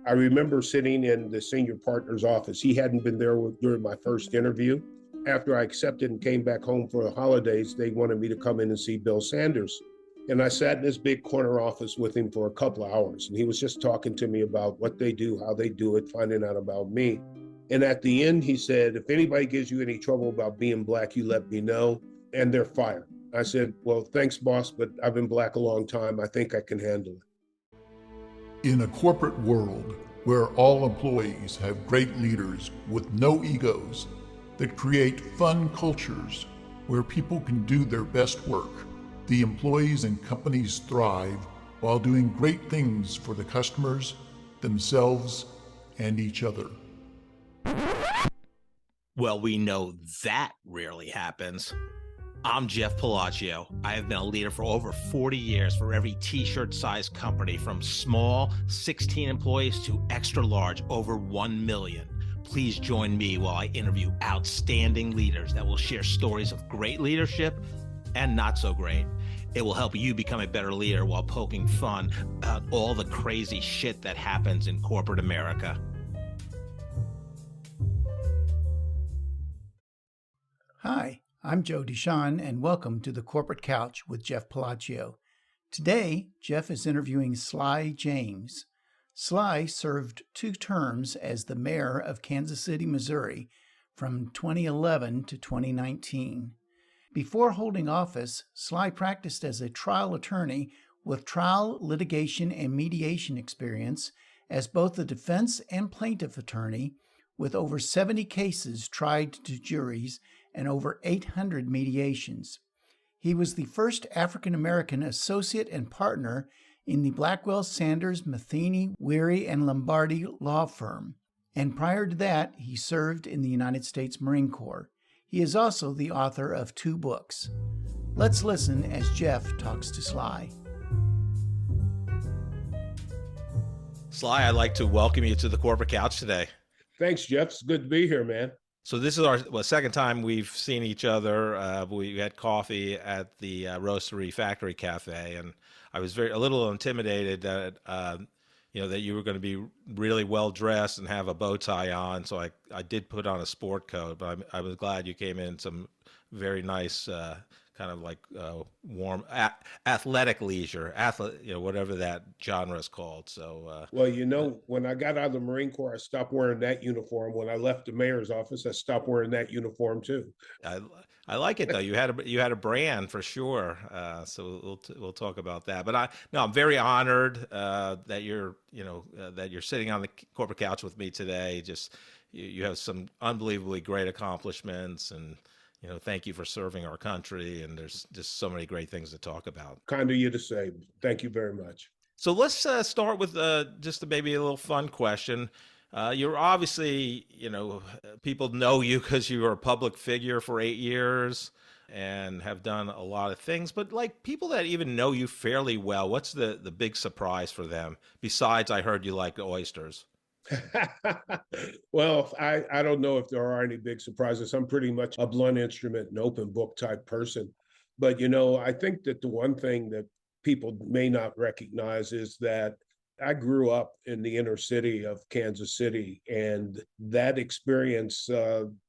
I remember sitting in the senior partner's office. He hadn't been there during my first interview. After I accepted and came back home for the holidays, they wanted me to come in and see Bill Sanders. And I sat in this big corner office with him for a couple of hours. And he was just talking to me about what they do, how they do it, finding out about me. And at the end, he said, if anybody gives you any trouble about being black, you let me know. And they're fired. I said, well, thanks, boss, but I've been black a long time. I think I can handle it. In a corporate world where all employees have great leaders with no egos that create fun cultures where people can do their best work, the employees and companies thrive while doing great things for the customers, themselves, and each other. Well, we know that rarely happens. I'm Jeff Palacio. I have been a leader for over 40 years for every t-shirt size company, from small 16 employees to extra large over 1 million. Please join me while I interview outstanding leaders that will share stories of great leadership and not so great. It will help you become a better leader while poking fun about all the crazy shit that happens in corporate America. Hi, I'm Joe Deshawn, and welcome to the Corporate Couch with Jeff Palacio. Today, Jeff is interviewing Sly James. Sly served 2 terms as the mayor of Kansas City, Missouri, from 2011 to 2019. Before holding office, Sly practiced as a trial attorney with trial, litigation, and mediation experience as both the defense and plaintiff attorney, with over 70 cases tried to juries and over 800 mediations. He was the first African-American associate and partner in the Blackwell, Sanders, Matheny, Weary, and Lombardi law firm, and prior to that, he served in the United States Marine Corps. He is also the author of 2 books. Let's listen as Jeff talks to Sly. Sly, I'd like to welcome you to the Corporate Couch today. Thanks, Jeff. It's good to be here, man. So this is our second time we've seen each other. We had coffee at the Roastery Factory Cafe, and I was a little intimidated that that you were going to be really well dressed and have a bow tie on. So I did put on a sport coat, but I was glad you came in some very nice kind of like warm athletic leisure, whatever that genre is called. So well, when I got out of the Marine Corps, I stopped wearing that uniform. When I left the mayor's office, I stopped wearing that uniform too. I like it though. You had a brand for sure. So we'll talk about that. But I'm very honored that you're sitting on the Corporate Couch with me today. Just you have some unbelievably great accomplishments, and thank you for serving our country, and there's just so many great things to talk about. Kind of you to say. Thank you very much. So let's start with just maybe a little fun question. You're obviously, people know you because you were a public figure for 8 years and have done a lot of things, but like people that even know you fairly well, what's the big surprise for them? Besides, I heard you like oysters. Well, I don't know if there are any big surprises. I'm pretty much a blunt instrument and open book type person. But, I think that the one thing that people may not recognize is that I grew up in the inner city of Kansas City, and that experience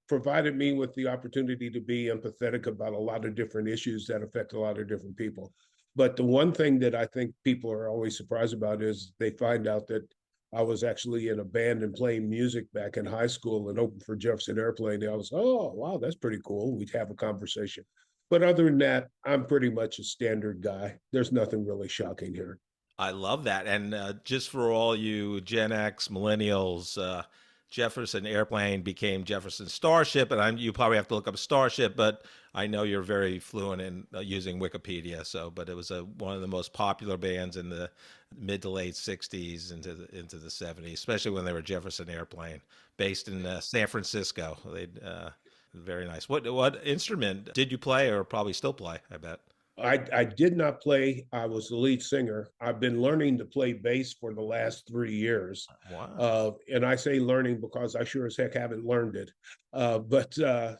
provided me with the opportunity to be empathetic about a lot of different issues that affect a lot of different people. But the one thing that I think people are always surprised about is they find out that I was actually in a band and playing music back in high school and opened for Jefferson Airplane. I was, oh, wow, that's pretty cool. We'd have a conversation. But other than that, I'm pretty much a standard guy. There's nothing really shocking here. I love that. And just for all you Gen X millennials, Jefferson Airplane became Jefferson Starship, and you probably have to look up Starship, but I know you're very fluent in using Wikipedia. But it was one of the most popular bands in the mid to late '60s into the '70s, especially when they were Jefferson Airplane, based in San Francisco. Very nice. What instrument did you play, or probably still play? I bet. I did not play. I was the lead singer. I've been learning to play bass for the last 3 years. Wow. And I say learning because I sure as heck haven't learned it. But I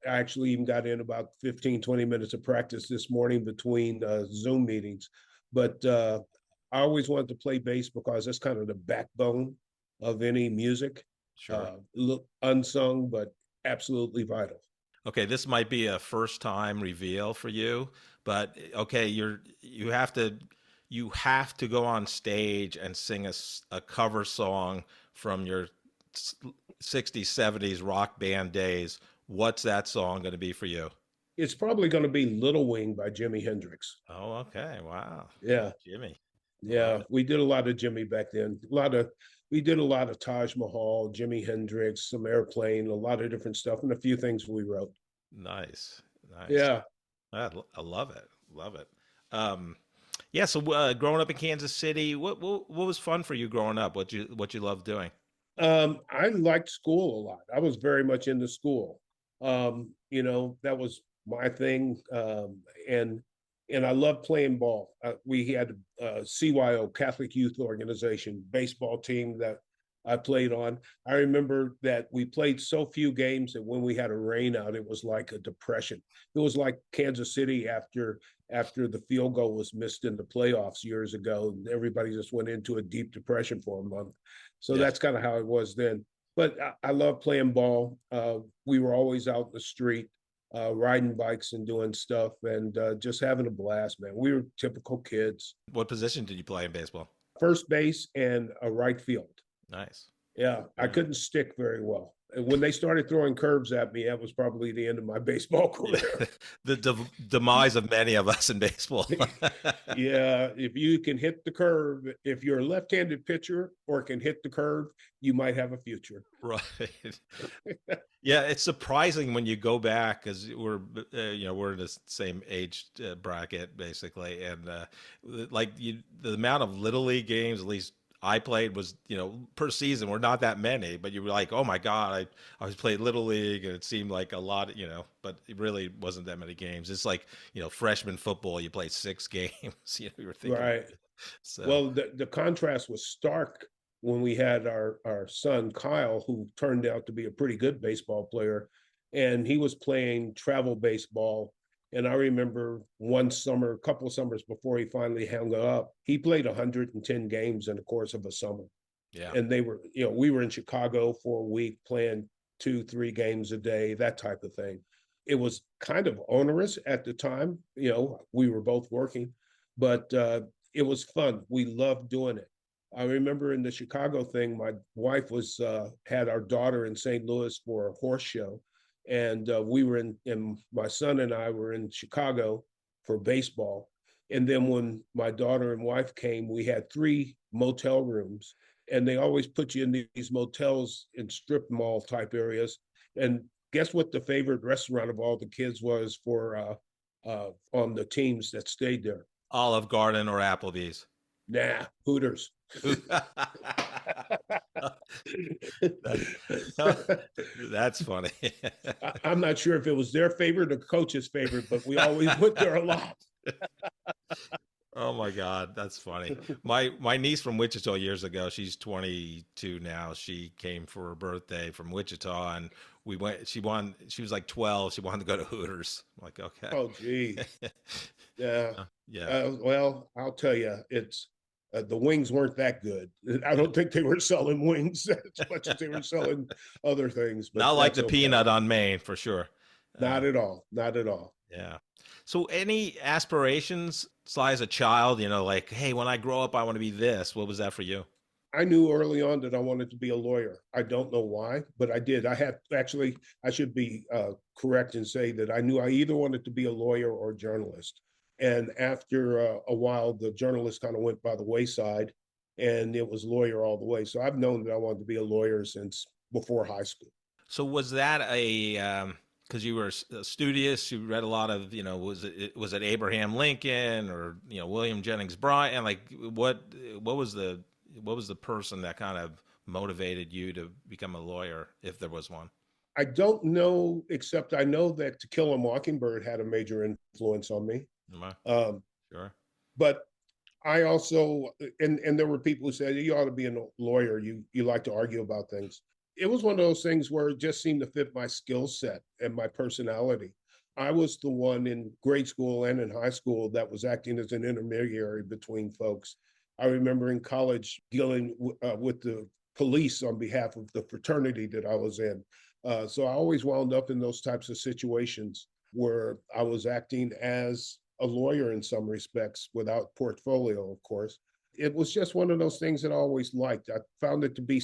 actually even got in about 15, 20 minutes of practice this morning between Zoom meetings. But I always wanted to play bass because that's kind of the backbone of any music. Sure. Look unsung, but absolutely vital. Okay, this might be a first time reveal for you, but okay, you have to go on stage and sing a cover song from your 60s, 70s rock band days. What's that song going to be for you? It's probably going to be Little Wing by Jimi Hendrix. Oh, okay. Wow. Yeah. Jimmy. Love Yeah, it. we did a lot of Jimmy back then. We did a lot of Taj Mahal, Jimi Hendrix, some Airplane, a lot of different stuff, and a few things we wrote. Nice. Nice. Yeah. I love it. Love it. Um, yeah. So, growing up in Kansas City, what was fun for you growing up? What you loved doing? I liked school a lot. I was very much into school. That was my thing. And I loved playing ball. We had a CYO, Catholic Youth Organization, baseball team that I played on. I remember that we played so few games that when we had a rain out, it was like a depression. It was like Kansas City after the field goal was missed in the playoffs years ago, and everybody just went into a deep depression for a month. So Yeah. that's kind of how it was then. But I love playing ball. We were always out in the street, riding bikes and doing stuff, and just having a blast, man. We were typical kids. What position did you play in baseball? First base and a right field. Nice. Yeah, I Yeah. couldn't stick very well. And when they started throwing curves at me, that was probably the end of my baseball career. The demise of many of us in baseball. Yeah, if you can hit the curve, if you're a left-handed pitcher or can hit the curve, you might have a future. Right. Yeah, it's surprising when you go back because we're in the same age bracket basically, and the amount of little league games, at least I played, was per season were not that many, but you were like, oh my God, I was playing little league and it seemed like a lot, but it really wasn't that many games. It's like freshman football, you played 6 games. You were thinking, Right. so Well, the contrast was stark when we had our son Kyle, who turned out to be a pretty good baseball player, and he was playing travel baseball. And I remember one summer, a couple of summers before he finally hung up, he played 110 games in the course of a summer. yeah. And we were in Chicago for a week playing 2, 3 games a day, that type of thing. It was kind of onerous at the time. We were both working, but it was fun. We loved doing it. I remember in the Chicago thing, my wife had our daughter in St. Louis for a horse show, and we were and my son and I were in Chicago for baseball. And then when my daughter and wife came, we had 3 motel rooms, and they always put you in these motels in strip mall type areas. And guess what the favorite restaurant of all the kids was for on the teams that stayed there? Olive Garden or Applebee's? Nah, Hooters. That's funny. I'm not sure if it was their favorite or coach's favorite, but we always went there a lot. Oh my God, that's funny. My niece from Wichita years ago, she's 22 now. She came for her birthday from Wichita, and we went. She was like 12. She wanted to go to Hooters. I'm like, okay. Oh, gee. Yeah. Yeah. Well, I'll tell you, it's the wings weren't that good. I don't think they were selling wings as much as they were selling other things. But Not like the okay. peanut on Maine for sure. Not at all. Not at all. Yeah. So any aspirations, Sly, as a child, like, hey, when I grow up, I want to be this. What was that for you? I knew early on that I wanted to be a lawyer. I don't know why, but I did. I should be correct and say that I knew I either wanted to be a lawyer or a journalist. And after a while, the journalist kind of went by the wayside, and it was lawyer all the way. So I've known that I wanted to be a lawyer since before high school. So was that because you were studious, you read a lot of, was it Abraham Lincoln or, William Jennings Bryan? And like, what was the person that kind of motivated you to become a lawyer, if there was one? I don't know, except I know that To Kill a Mockingbird had a major influence on me. Sure. But I also, and there were people who said, you ought to be a lawyer. You like to argue about things. It was one of those things where it just seemed to fit my skill set and my personality. I was the one in grade school and in high school that was acting as an intermediary between folks. I remember in college dealing with the police on behalf of the fraternity that I was in. So I always wound up in those types of situations where I was acting as a lawyer in some respects without portfolio, of course. It was just one of those things that I always liked. I found it to be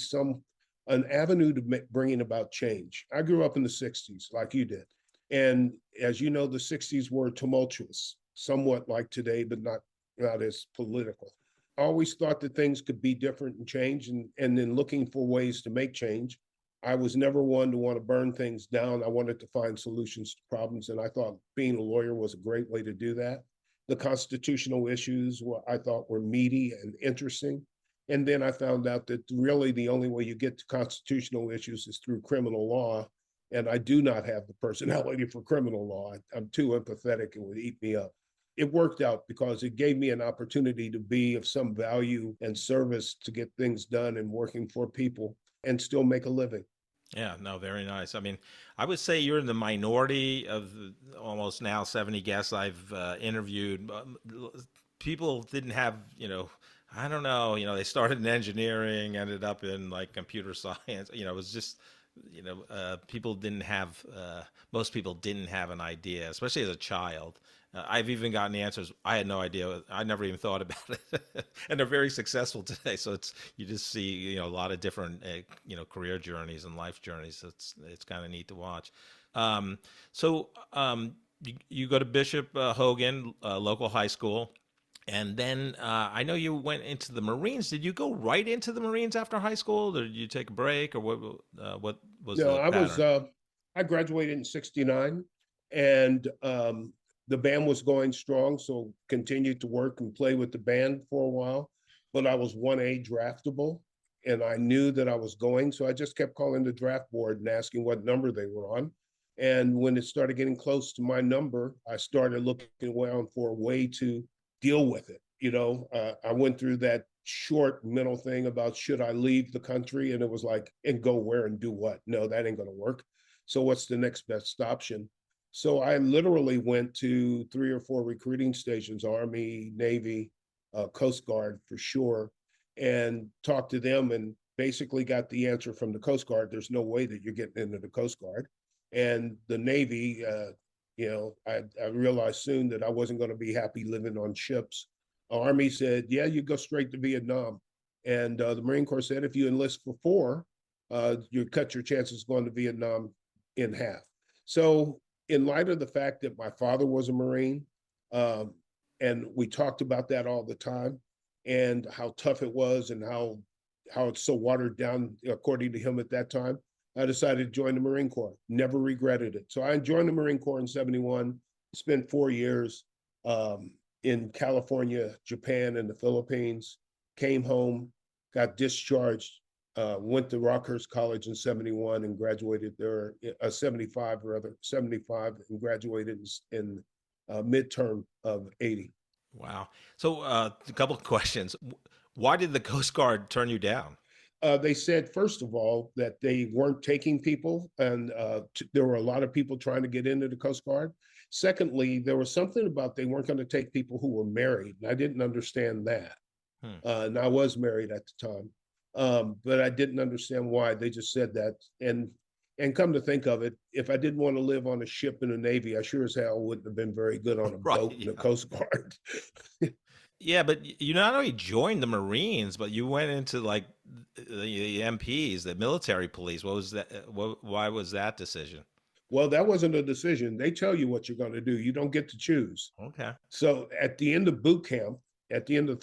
an avenue to bringing about change. I grew up in the 60s like you did. And as you know, the 60s were tumultuous, somewhat like today, but not as political. I always thought that things could be different and change, and then looking for ways to make change. I was never one to want to burn things down. I wanted to find solutions to problems, and I thought being a lawyer was a great way to do that. The constitutional issues I thought were meaty and interesting. And then I found out that really the only way you get to constitutional issues is through criminal law. And I do not have the personality for criminal law. I'm too empathetic, it would eat me up. It worked out because it gave me an opportunity to be of some value and service to get things done and working for people and still make a living. Yeah, no, very nice. I mean, I would say you're in the minority of the almost now 70 guests I've interviewed. People didn't have, I don't know, they started in engineering, ended up in like computer science. It was just, people didn't have, most people didn't have an idea, especially as a child. I've even gotten answers I had no idea. I never even thought about it, and they're very successful today. So you just see a lot of different career journeys and life journeys. It's kind of neat to watch. You go to Bishop Hogan local high school, and then I know you went into the Marines. Did you go right into the Marines after high school, or did you take a break, or what was No, the pattern? I graduated in '69, and the band was going strong, so continued to work and play with the band for a while. But I was 1A draftable, and I knew that I was going, so I just kept calling the draft board and asking what number they were on. And when it started getting close to my number, I started looking around for a way to deal with it. I went through that short mental thing about should I leave the country, and it was like, and go where and do what? No, that ain't going to work. So what's the next best option? So I literally went to 3 or 4 recruiting stations, Army, Navy, Coast Guard for sure, and talked to them and basically got the answer from the Coast Guard. There's no way that you're getting into the Coast Guard. And the Navy, I realized soon that I wasn't going to be happy living on ships. Army said, yeah, you go straight to Vietnam. And the Marine Corps said, if you enlist for 4, you cut your chances going to Vietnam in half. So in light of the fact that my father was a Marine, and we talked about that all the time, and how tough it was, and how it's so watered down, according to him at that time, I decided to join the Marine Corps. Never regretted it. So I joined the Marine Corps in '71, spent 4 years in California, Japan, and the Philippines, came home, got discharged, went to Rockhurst College in '71 and graduated there, 75 and graduated in midterm of '80. Wow. So a couple of questions. Why did the Coast Guard turn you down? They said, first of all, that they weren't taking people, and there were a lot of people trying to get into the Coast Guard. Secondly, there was something about they weren't going to take people who were married, and I didn't understand that. And I was married at the time, but I didn't understand why. They just said that, and come to think of it, if I didn't want to live on a ship in the Navy, I sure as hell wouldn't have been very good on a Right. boat in the Coast Guard. Yeah, but you not only joined the Marines, but you went into like the MPs, the military police. What was that? Why was that decision? Well, that wasn't a decision. They tell you what you're going to do. You don't get to choose. Okay. So at the end of boot camp, at the end of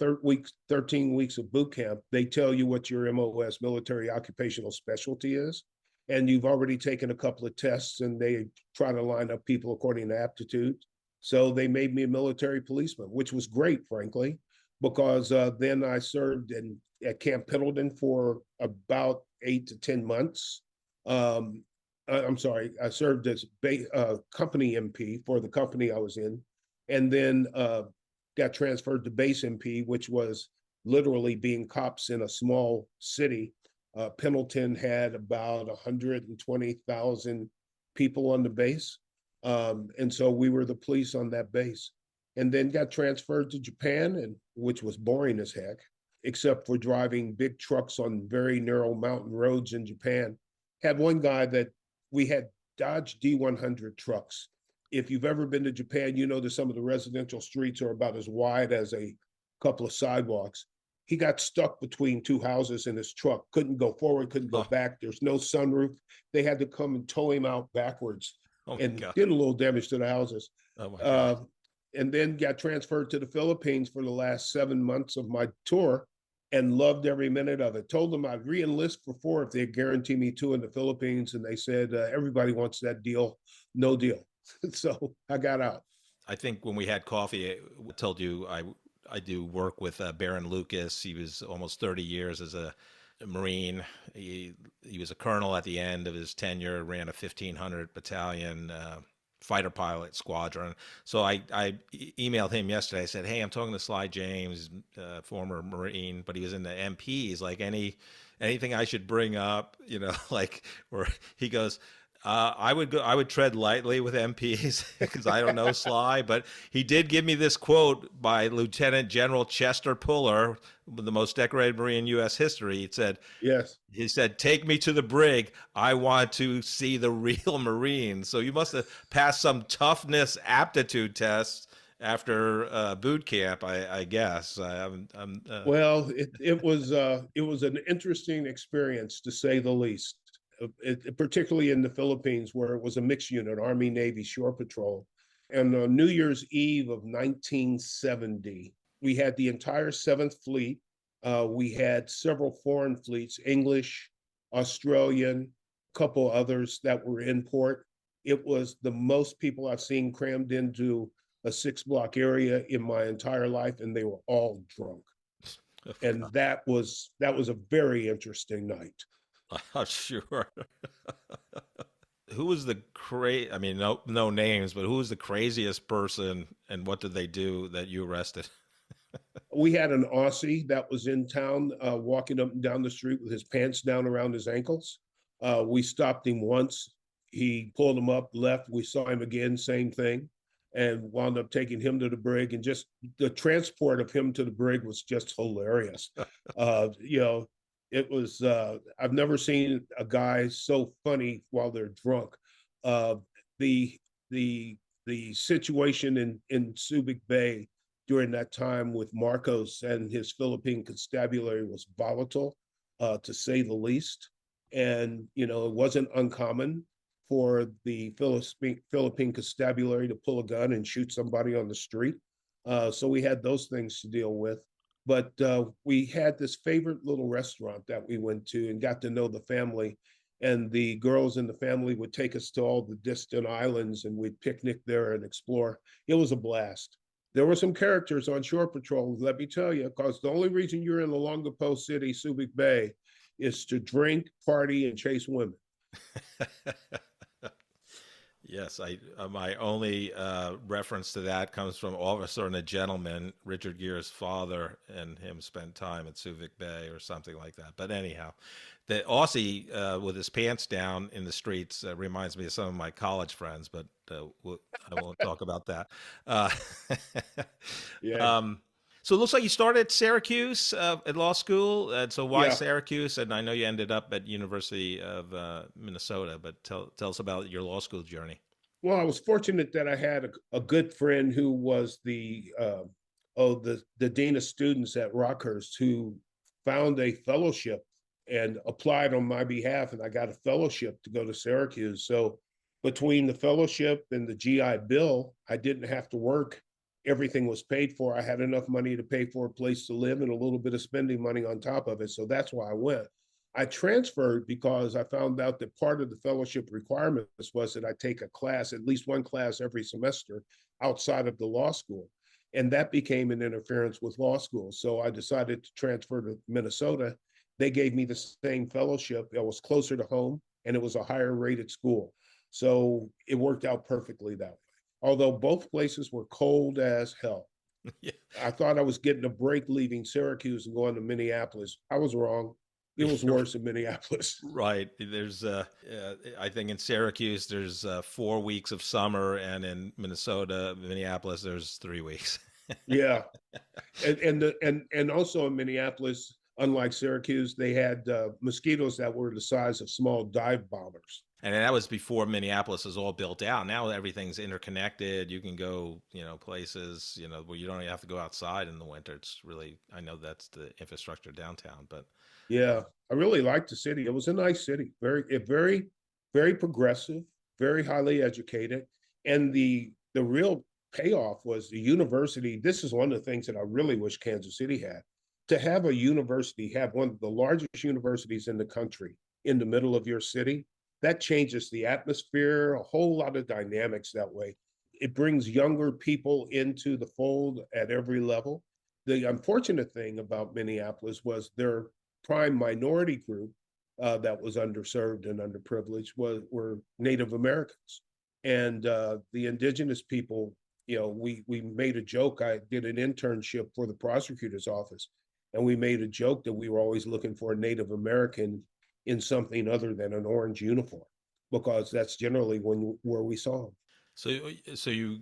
13 weeks of boot camp, they tell you what your MOS, military occupational specialty is. And you've already taken a couple of tests, and they try to line up people according to aptitude. So they made me a military policeman, which was great, frankly, because then I served at Camp Pendleton for about 8 to 10 months. I'm sorry, I served as company MP for the company I was in, and then got transferred to base MP, which was literally being cops in a small city. Pendleton had about 120,000 people on the base. And so we were the police on that base, and then got transferred to Japan, which was boring as heck. except for driving big trucks on very narrow mountain roads in Japan. Had one guy that we had Dodge D100 trucks. If you've ever been to Japan, you know that some of the residential streets are about as wide as a couple of sidewalks. He got stuck between two houses in his truck, couldn't go forward, couldn't go Oh, back. There's no sunroof. They had to come and tow him out backwards oh my and God. did a little damage to the houses. Oh my Uh, God. and then got transferred to the Philippines for the last 7 months of my tour and loved every minute of it. Told them I'd re-enlist for 4 if they'd guarantee me 2 in the Philippines. And they said, everybody wants that deal, no deal. So I got out. I think when we had coffee, I told you I do work with Baron Lucas. He was almost 30 years as a Marine. He was a colonel at the end of his tenure, ran a 1,500 battalion fighter pilot squadron. So I emailed him yesterday. I said, hey, I'm talking to Sly James, former Marine, but he was in the MPs. Like anything I should bring up, like, or he goes, I would tread lightly with MPs because I don't know Sly, but he did give me this quote by Lieutenant General Chester Puller, the most decorated Marine in U.S. history. Yes. He said, take me to the brig. I want to see the real Marine. So you must have passed some toughness aptitude tests after boot camp, I guess. Well, it was an interesting experience to say the least. Particularly in the Philippines, where it was a mixed unit, Army, Navy, Shore Patrol. And on New Year's Eve of 1970, we had the entire 7th Fleet. We had several foreign fleets, English, Australian, a couple others that were in port. It was the most people I've seen crammed into a 6-block area in my entire life, and they were all drunk. And that was a very interesting night. I'm sure. Who was I mean, no names, but who was the craziest person and what did they do that you arrested? We had an Aussie that was in town walking up and down the street with his pants down around his ankles. We stopped him once. He pulled him up, left. We saw him again, same thing, and wound up taking him to the brig. And just the transport of him to the brig was just hilarious. It was, I've never seen a guy so funny while they're drunk. The situation in Subic Bay during that time with Marcos and his Philippine constabulary was volatile, to say the least. And, it wasn't uncommon for the Philippine constabulary to pull a gun and shoot somebody on the street. So we had those things to deal with. But we had this favorite little restaurant that we went to and got to know the family. And the girls in the family would take us to all the distant islands and we'd picnic there and explore. It was a blast. There were some characters on Shore Patrol, let me tell you, because the only reason you're in the Longapo City, Subic Bay, is to drink, party, and chase women. Yes, my only reference to that comes from Officer and a Gentleman, Richard Gere's father, and him spent time at Subic Bay or something like that. But anyhow, the Aussie with his pants down in the streets reminds me of some of my college friends, but I won't talk about that. Yeah. So it looks like you started at Syracuse at law school. And so why Yeah. Syracuse? And I know you ended up at University of Minnesota, but tell us about your law school journey. Well, I was fortunate that I had a good friend who was the dean of students at Rockhurst, who found a fellowship and applied on my behalf, and I got a fellowship to go to Syracuse. So between the fellowship and the GI Bill, I didn't have to work. Everything was paid for. I had enough money to pay for a place to live and a little bit of spending money on top of it. So that's why I went. I transferred because I found out that part of the fellowship requirements was that I take a class, at least one class every semester outside of the law school. And that became an interference with law school. So I decided to transfer to Minnesota. They gave me the same fellowship. It was closer to home and it was a higher rated school. So it worked out perfectly that way. Although both places were cold as hell. Yeah. I thought I was getting a break leaving Syracuse and going to Minneapolis. I was wrong. It was worse in Minneapolis. Right. There's, I think in Syracuse, there's 4 weeks of summer, and in Minnesota, Minneapolis, there's 3 weeks. Yeah. And also in Minneapolis, unlike Syracuse, they had mosquitoes that were the size of small dive bombers. And that was before Minneapolis was all built out. Now everything's interconnected. You can go, places, where you don't even have to go outside in the winter. It's really, I know that's the infrastructure downtown, but Yeah, I really liked the city. It was a nice city, very progressive, very highly educated, and the real payoff was the university. This is one of the things that I really wish Kansas City had. To have a university, have one of the largest universities in the country in the middle of your city, that changes the atmosphere, a whole lot of dynamics that way. It brings younger people into the fold at every level. The unfortunate thing about Minneapolis was their prime minority group that was underserved and underprivileged were Native Americans, and the indigenous people. We made a joke. I did an internship for the prosecutor's office, and we made a joke that we were always looking for a Native American in something other than an orange uniform, because that's generally where we saw them. so you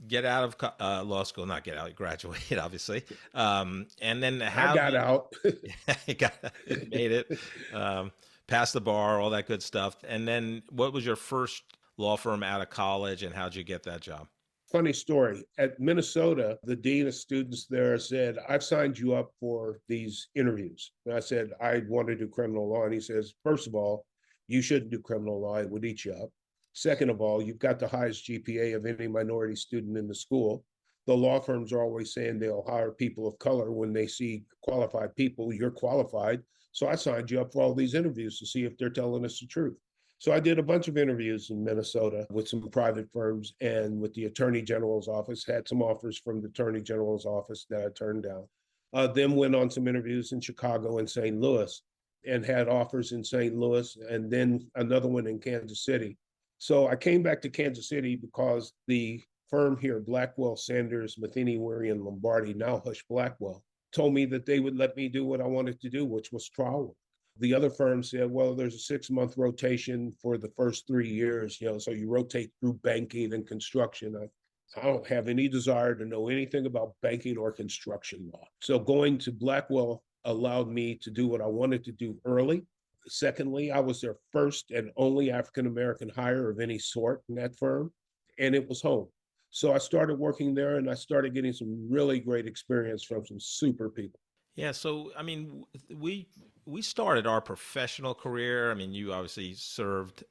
get out of law school, not get out, you graduate, obviously, and then I how got you out. you got made it, passed the bar, all that good stuff, and then what was your first law firm out of college, and how'd you get that job? Funny story. At Minnesota, the dean of students there said, I've signed you up for these interviews. And I said, I want to do criminal law. And he says, first of all, you shouldn't do criminal law. It would eat you up. Second of all, you've got the highest GPA of any minority student in the school. The law firms are always saying they'll hire people of color when they see qualified people. You're qualified. So I signed you up for all these interviews to see if they're telling us the truth. So I did a bunch of interviews in Minnesota with some private firms and with the Attorney General's office, had some offers from the Attorney General's office that I turned down. Then went on some interviews in Chicago and St. Louis and had offers in St. Louis and then another one in Kansas City. So I came back to Kansas City because the firm here, Blackwell, Sanders, Matheny, Weary, and Lombardi, now Hush Blackwell, told me that they would let me do what I wanted to do, which was trial work. The other firm said, well, there's a 6-month rotation for the first 3 years, so you rotate through banking and construction. I don't have any desire to know anything about banking or construction law. So going to Blackwell allowed me to do what I wanted to do early. Secondly, I was their first and only African-American hire of any sort in that firm, and it was home. So I started working there and I started getting some really great experience from some super people. Yeah, so I mean, we started our professional career. I mean, you obviously served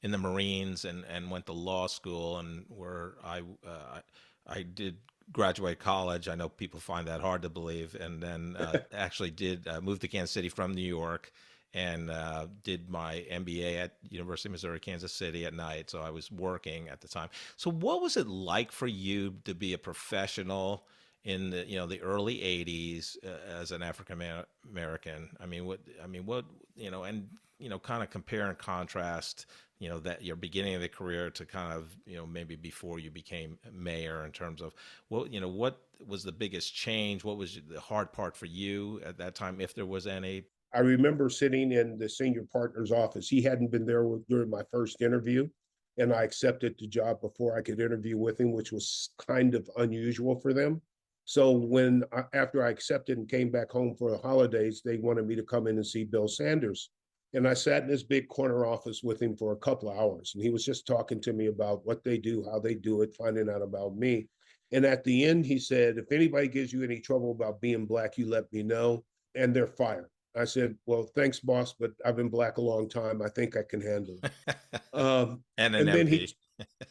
in the Marines and went to law school, and where I did graduate college. I know people find that hard to believe, and then actually did move to Kansas City from New York, and did my MBA at University of Missouri, Kansas City at night. So I was working at the time. So what was it like for you to be a professional in the early 80s as an African American? I mean, what and kind of compare and contrast that your beginning of the career to kind of maybe before you became mayor, in terms of what was the biggest change, what was the hard part for you at that time, if there was any? I remember sitting in the senior partner's office. He hadn't been there during my first interview, and I accepted the job before I could interview with him, which was kind of unusual for them. So after I accepted and came back home for the holidays, they wanted me to come in and see Bill Sanders. And I sat in this big corner office with him for a couple of hours, and he was just talking to me about what they do, how they do it, finding out about me. And at the end, he said, if anybody gives you any trouble about being black, you let me know, and they're fired. I said, well, thanks, boss, but I've been black a long time. I think I can handle it. And an And then he MP.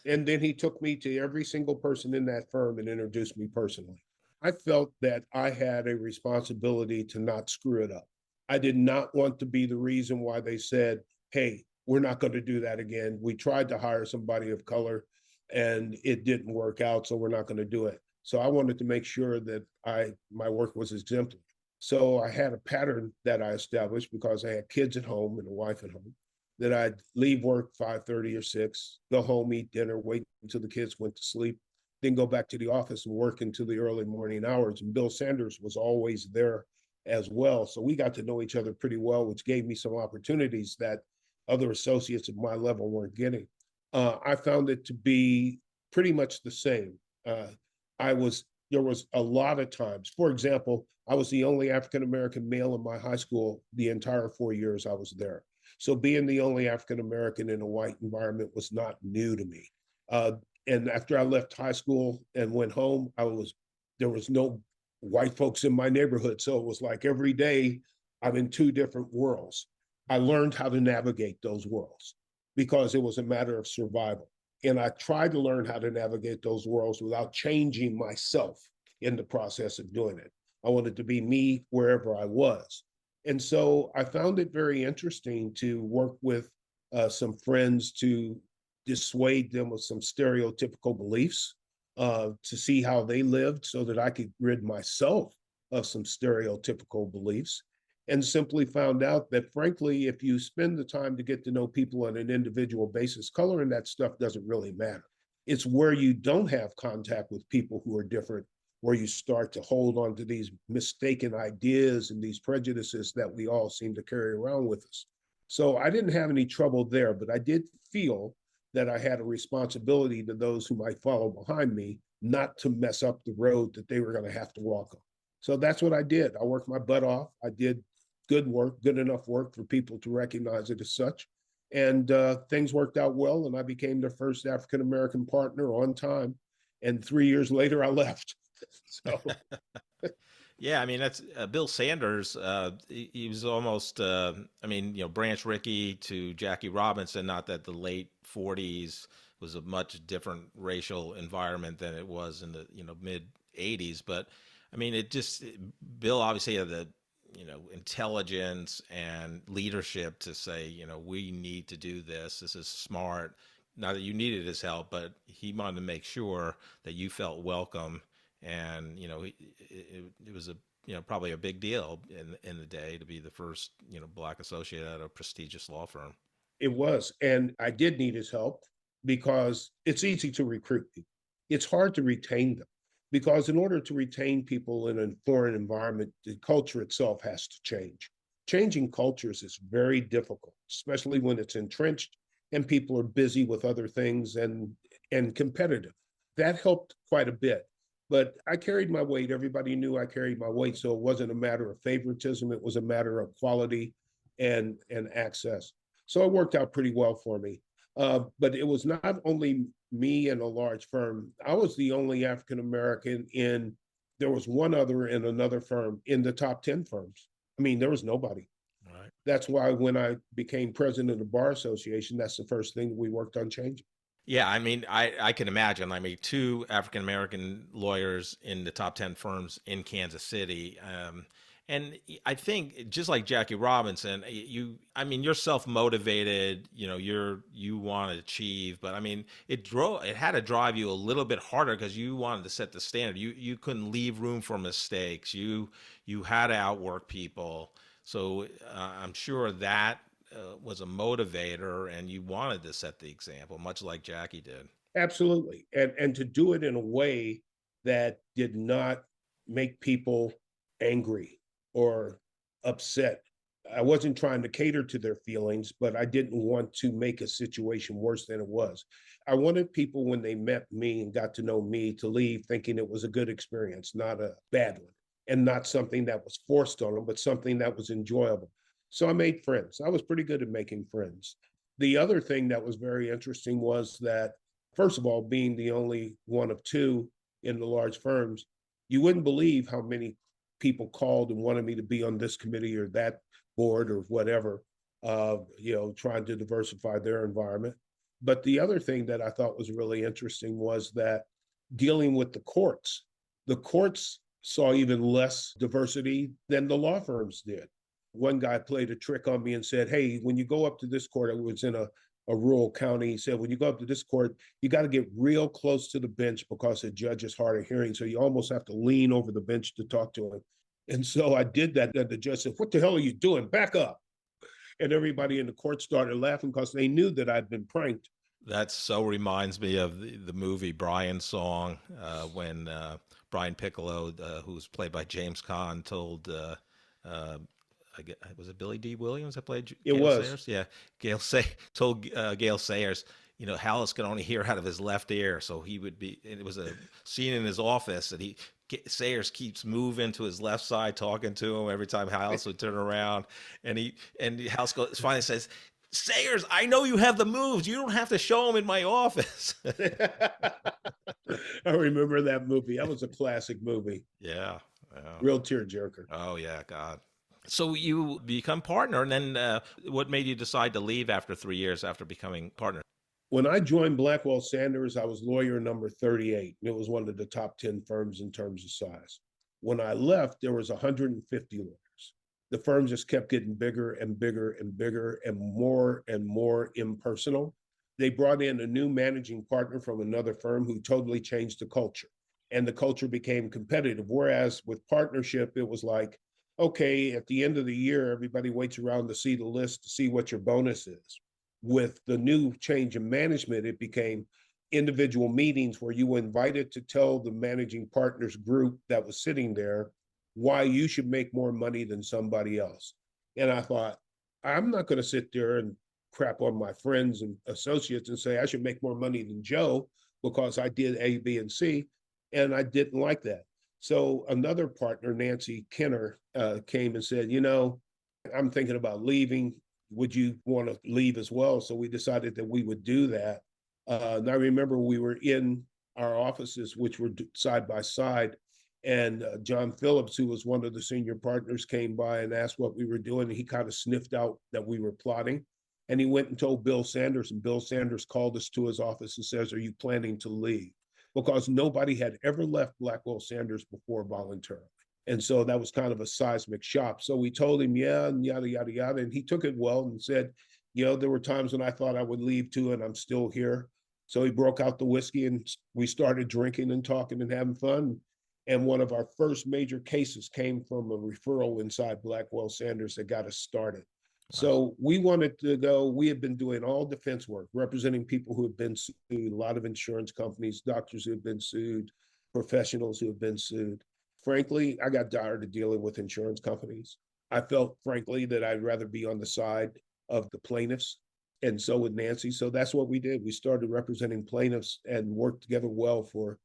and then he took me to every single person in that firm and introduced me personally. I felt that I had a responsibility to not screw it up. I did not want to be the reason why they said, hey, we're not going to do that again. We tried to hire somebody of color and it didn't work out, so we're not going to do it. So I wanted to make sure that my work was exemplary. So I had a pattern that I established because I had kids at home and a wife at home, that I'd leave work 5:30 or 6, go home, eat dinner, wait until the kids went to sleep, then go back to the office and work into the early morning hours. And Bill Sanders was always there as well. So we got to know each other pretty well, which gave me some opportunities that other associates at my level weren't getting. I found it to be pretty much the same. I was there was a lot of times. For example, I was the only African American male in my high school the entire 4 years I was there. So being the only African American in a white environment was not new to me. Uh, and after I left high school and went home, there was no white folks in my neighborhood. So it was like every day I'm in two different worlds. I learned how to navigate those worlds because it was a matter of survival. And I tried to learn how to navigate those worlds without changing myself in the process of doing it. I wanted to be me wherever I was. And so I found it very interesting to work with some friends to dissuade them of some stereotypical beliefs, to see how they lived so that I could rid myself of some stereotypical beliefs. And simply found out that, frankly, if you spend the time to get to know people on an individual basis, color and that stuff doesn't really matter. It's where you don't have contact with people who are different, where you start to hold on to these mistaken ideas and these prejudices that we all seem to carry around with us. So I didn't have any trouble there, but I did feel that I had a responsibility to those who might follow behind me not to mess up the road that they were going to have to walk on. So that's what I did. I worked my butt off. I did good work, good enough work for people to recognize it as such. And things worked out well, and I became their first African American partner on time. And 3 years later, I left. So Yeah, I mean that's Bill Sanders. He was almost, I mean, Branch Rickey to Jackie Robinson. Not that the late '40s was a much different racial environment than it was in the mid '80s, but I mean, Bill obviously had the intelligence and leadership to say, we need to do this. This is smart. Not that you needed his help, but he wanted to make sure that you felt welcome. And, it was probably a big deal in the day to be the first, Black associate at a prestigious law firm. it was. And I did need his help because it's easy to recruit people. It's hard to retain them because in order to retain people in a foreign environment, the culture itself has to change. Changing cultures is very difficult, especially when it's entrenched and people are busy with other things and competitive. That helped quite a bit. But I carried my weight. Everybody knew I carried my weight. So it wasn't a matter of favoritism. It was a matter of quality and access. So it worked out pretty well for me. But it was not only me and a large firm. I was the only African American there was one other in another firm in the top 10 firms. I mean, there was nobody. Right. That's why when I became president of the Bar Association, that's the first thing we worked on changing. Yeah, I mean, I can imagine. I mean, two African American lawyers in the top 10 firms in Kansas City. And I think just like Jackie Robinson, you're self-motivated, you want to achieve, but I mean, it had to drive you a little bit harder because you wanted to set the standard. You couldn't leave room for mistakes. You had to outwork people. So I'm sure that was a motivator, and you wanted to set the example, much like Jackie did. Absolutely. And to do it in a way that did not make people angry or upset. I wasn't trying to cater to their feelings, but I didn't want to make a situation worse than it was. I wanted people, when they met me and got to know me, to leave thinking it was a good experience, not a bad one, and not something that was forced on them, but something that was enjoyable. So I made friends. I was pretty good at making friends. The other thing that was very interesting was that, first of all, being the only one of two in the large firms, you wouldn't believe how many people called and wanted me to be on this committee or that board or whatever, trying to diversify their environment. But the other thing that I thought was really interesting was that dealing with the courts saw even less diversity than the law firms did. One guy played a trick on me and said, hey, when you go up to this court, it was in a rural county. He said, when you go up to this court, you got to get real close to the bench because the judge is hard of hearing. So you almost have to lean over the bench to talk to him. And so I did that. And the judge said, what the hell are you doing? Back up. And everybody in the court started laughing because they knew that I'd been pranked. That so reminds me of the movie Brian's Song, when Brian Piccolo, who's played by James Caan, told was it Billy D. Williams that played It Gale was. Sayers? Yeah, told Gale Sayers, Hallis could only hear out of his left ear. So it was a scene in his office and Sayers keeps moving to his left side, talking to him every time Hallis would turn around. And Hallis finally says, Sayers, I know you have the moves. You don't have to show them in my office. I remember that movie. That was a classic movie. Yeah. Real tearjerker. Oh, yeah, God. So you become partner, and then what made you decide to leave after 3 years after becoming partner? When I joined Blackwell Sanders, I was lawyer number 38. It was one of the top 10 firms in terms of size. When I left, there was 150 lawyers. The firm just kept getting bigger and bigger and bigger and more impersonal. They brought in a new managing partner from another firm who totally changed the culture. And the culture became competitive. Whereas with partnership, it was like, okay, at the end of the year, everybody waits around to see the list to see what your bonus is. With the new change in management, it became individual meetings where you were invited to tell the managing partners group that was sitting there why you should make more money than somebody else. And I thought, I'm not going to sit there and crap on my friends and associates and say I should make more money than Joe because I did A, B, and C. And I didn't like that. So another partner, Nancy Kenner, came and said, I'm thinking about leaving. Would you want to leave as well? So we decided that we would do that. And I remember we were in our offices, which were side by side. And John Phillips, who was one of the senior partners, came by and asked what we were doing. And he kind of sniffed out that we were plotting. And he went and told Bill Sanders. And Bill Sanders called us to his office and says, are you planning to leave? Because nobody had ever left Blackwell Sanders before voluntarily. And so that was kind of a seismic shock. So we told him, yeah, and yada, yada, yada. And he took it well and said, there were times when I thought I would leave too, and I'm still here. So he broke out the whiskey and we started drinking and talking and having fun. And one of our first major cases came from a referral inside Blackwell Sanders that got us started. Nice. So we wanted to go, we had been doing all defense work, representing people who have been sued, a lot of insurance companies, doctors who have been sued, professionals who have been sued. Frankly, I got tired of dealing with insurance companies. I felt, frankly, that I'd rather be on the side of the plaintiffs. And so with Nancy. So that's what we did. We started representing plaintiffs and worked together well for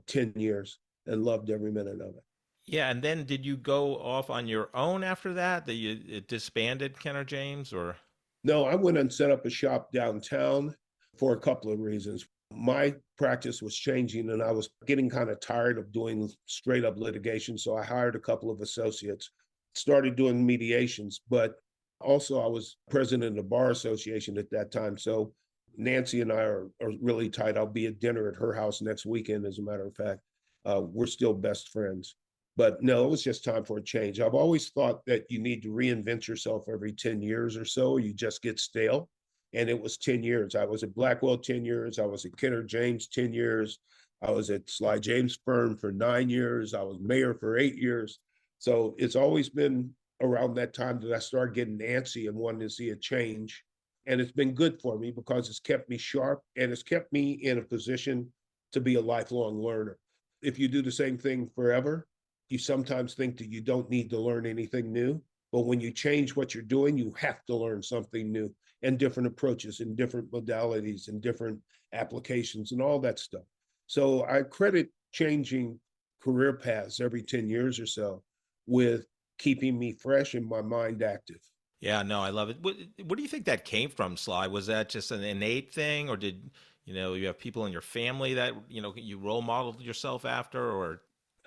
10 years and loved every minute of it. Yeah. And then did you go off on your own after that? That you disbanded Kenner James or? No, I went and set up a shop downtown for a couple of reasons. My practice was changing and I was getting kind of tired of doing straight up litigation. So I hired a couple of associates, started doing mediations, but also I was president of the Bar Association at that time. So Nancy and I are really tight. I'll be at dinner at her house next weekend, as a matter of fact. We're still best friends. But no, it was just time for a change. I've always thought that you need to reinvent yourself every 10 years or so. You just get stale. And it was 10 years. I was at Blackwell 10 years. I was at Kenner James 10 years. I was at Sly James firm for 9 years. I was mayor for 8 years. So it's always been around that time that I started getting antsy and wanting to see a change. And it's been good for me because it's kept me sharp and it's kept me in a position to be a lifelong learner. If you do the same thing forever, you sometimes think that you don't need to learn anything new. But when you change what you're doing, you have to learn something new and different approaches and different modalities and different applications and all that stuff. So I credit changing career paths every 10 years or so with keeping me fresh and my mind active. Yeah, no, I love it. What do you think that came from, Sly? Was that just an innate thing, or did you have people in your family that you role modeled yourself after, or?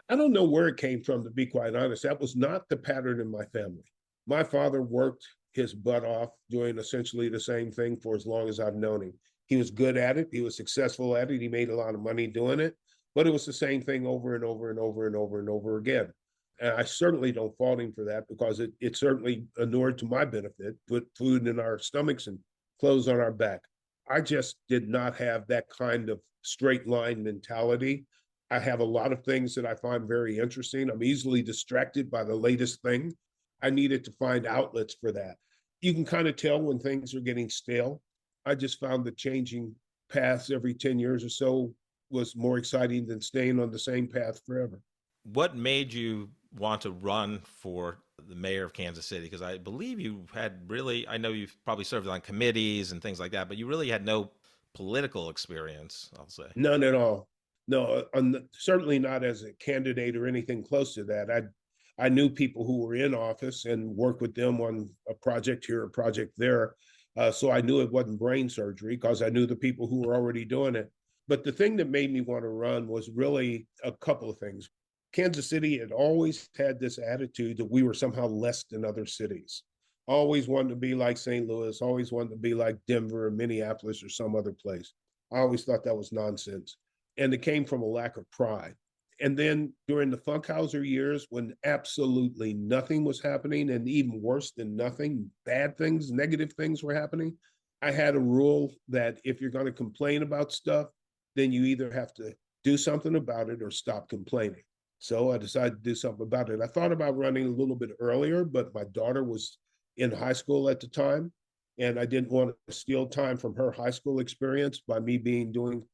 I don't know where it came from, to be quite honest. That was not the pattern in my family. My father worked his butt off doing essentially the same thing for as long as I've known him. He was good at it. He was successful at it. He made a lot of money doing it, but it was the same thing over and over and over and over and over again. And I certainly don't fault him for that because it certainly inured to my benefit, put food in our stomachs and clothes on our back. I just did not have that kind of straight line mentality. I have a lot of things that I find very interesting. I'm easily distracted by the latest thing. I needed to find outlets for that. You can kind of tell when things are getting stale. I just found that changing paths every 10 years or so was more exciting than staying on the same path forever. What made you want to run for the mayor of Kansas City? Because I believe you had really, I know you've probably served on committees and things like that, but you really had no political experience, I'll say. None at all. No, certainly not as a candidate or anything close to that. I knew people who were in office and worked with them on a project here, a project there. So I knew it wasn't brain surgery because I knew the people who were already doing it. But the thing that made me want to run was really a couple of things. Kansas City had always had this attitude that we were somehow less than other cities. Always wanted to be like St. Louis, always wanted to be like Denver or Minneapolis or some other place. I always thought that was nonsense. And it came from a lack of pride. And then during the Funkhauser years, when absolutely nothing was happening, and even worse than nothing, bad things, negative things were happening, I had a rule that if you're going to complain about stuff, then you either have to do something about it or stop complaining. So I decided to do something about it. I thought about running a little bit earlier, but my daughter was in high school at the time, and I didn't want to steal time from her high school experience by me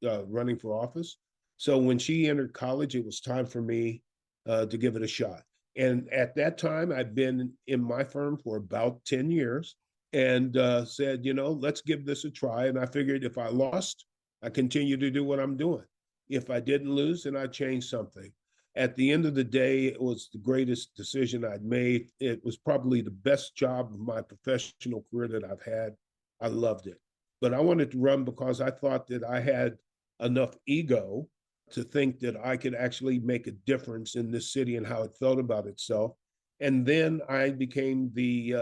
running for office. So when she entered college, it was time for me to give it a shot. And at that time, I'd been in my firm for about 10 years and said, let's give this a try. And I figured if I lost, I continue to do what I'm doing. If I didn't lose, then I'd change something. At the end of the day, it was the greatest decision I'd made. It was probably the best job of my professional career that I've had. I loved it. But I wanted to run because I thought that I had enough ego to think that I could actually make a difference in this city and how it felt about itself. And then I became the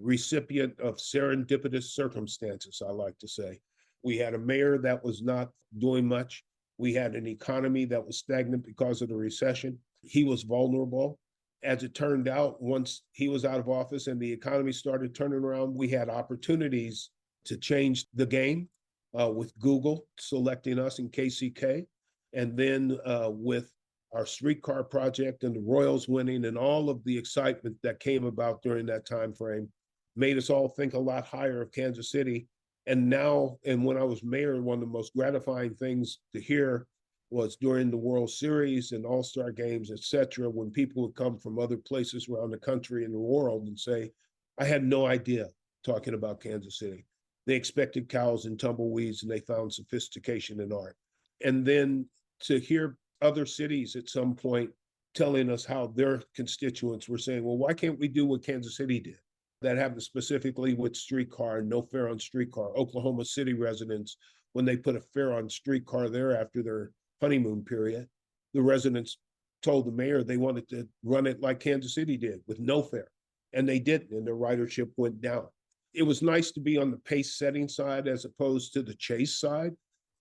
recipient of serendipitous circumstances, I like to say. We had a mayor that was not doing much. We had an economy that was stagnant because of the recession. He was vulnerable. As it turned out, once he was out of office and the economy started turning around, we had opportunities to change the game with Google selecting us in KCK. And then with our streetcar project and the Royals winning and all of the excitement that came about during that time frame made us all think a lot higher of Kansas City. And now, and when I was mayor, one of the most gratifying things to hear was during the World Series and All-Star games, et cetera, when people would come from other places around the country and the world and say, I had no idea, talking about Kansas City. They expected cows and tumbleweeds, and they found sophistication in art. And then to hear other cities at some point telling us how their constituents were saying, well, why can't we do what Kansas City did? That happened specifically with streetcar and no fare on streetcar. Oklahoma City residents, when they put a fare on streetcar there after their honeymoon period, the residents told the mayor they wanted to run it like Kansas City did with no fare. And they didn't, and their ridership went down. It was nice to be on the pace setting side as opposed to the chase side.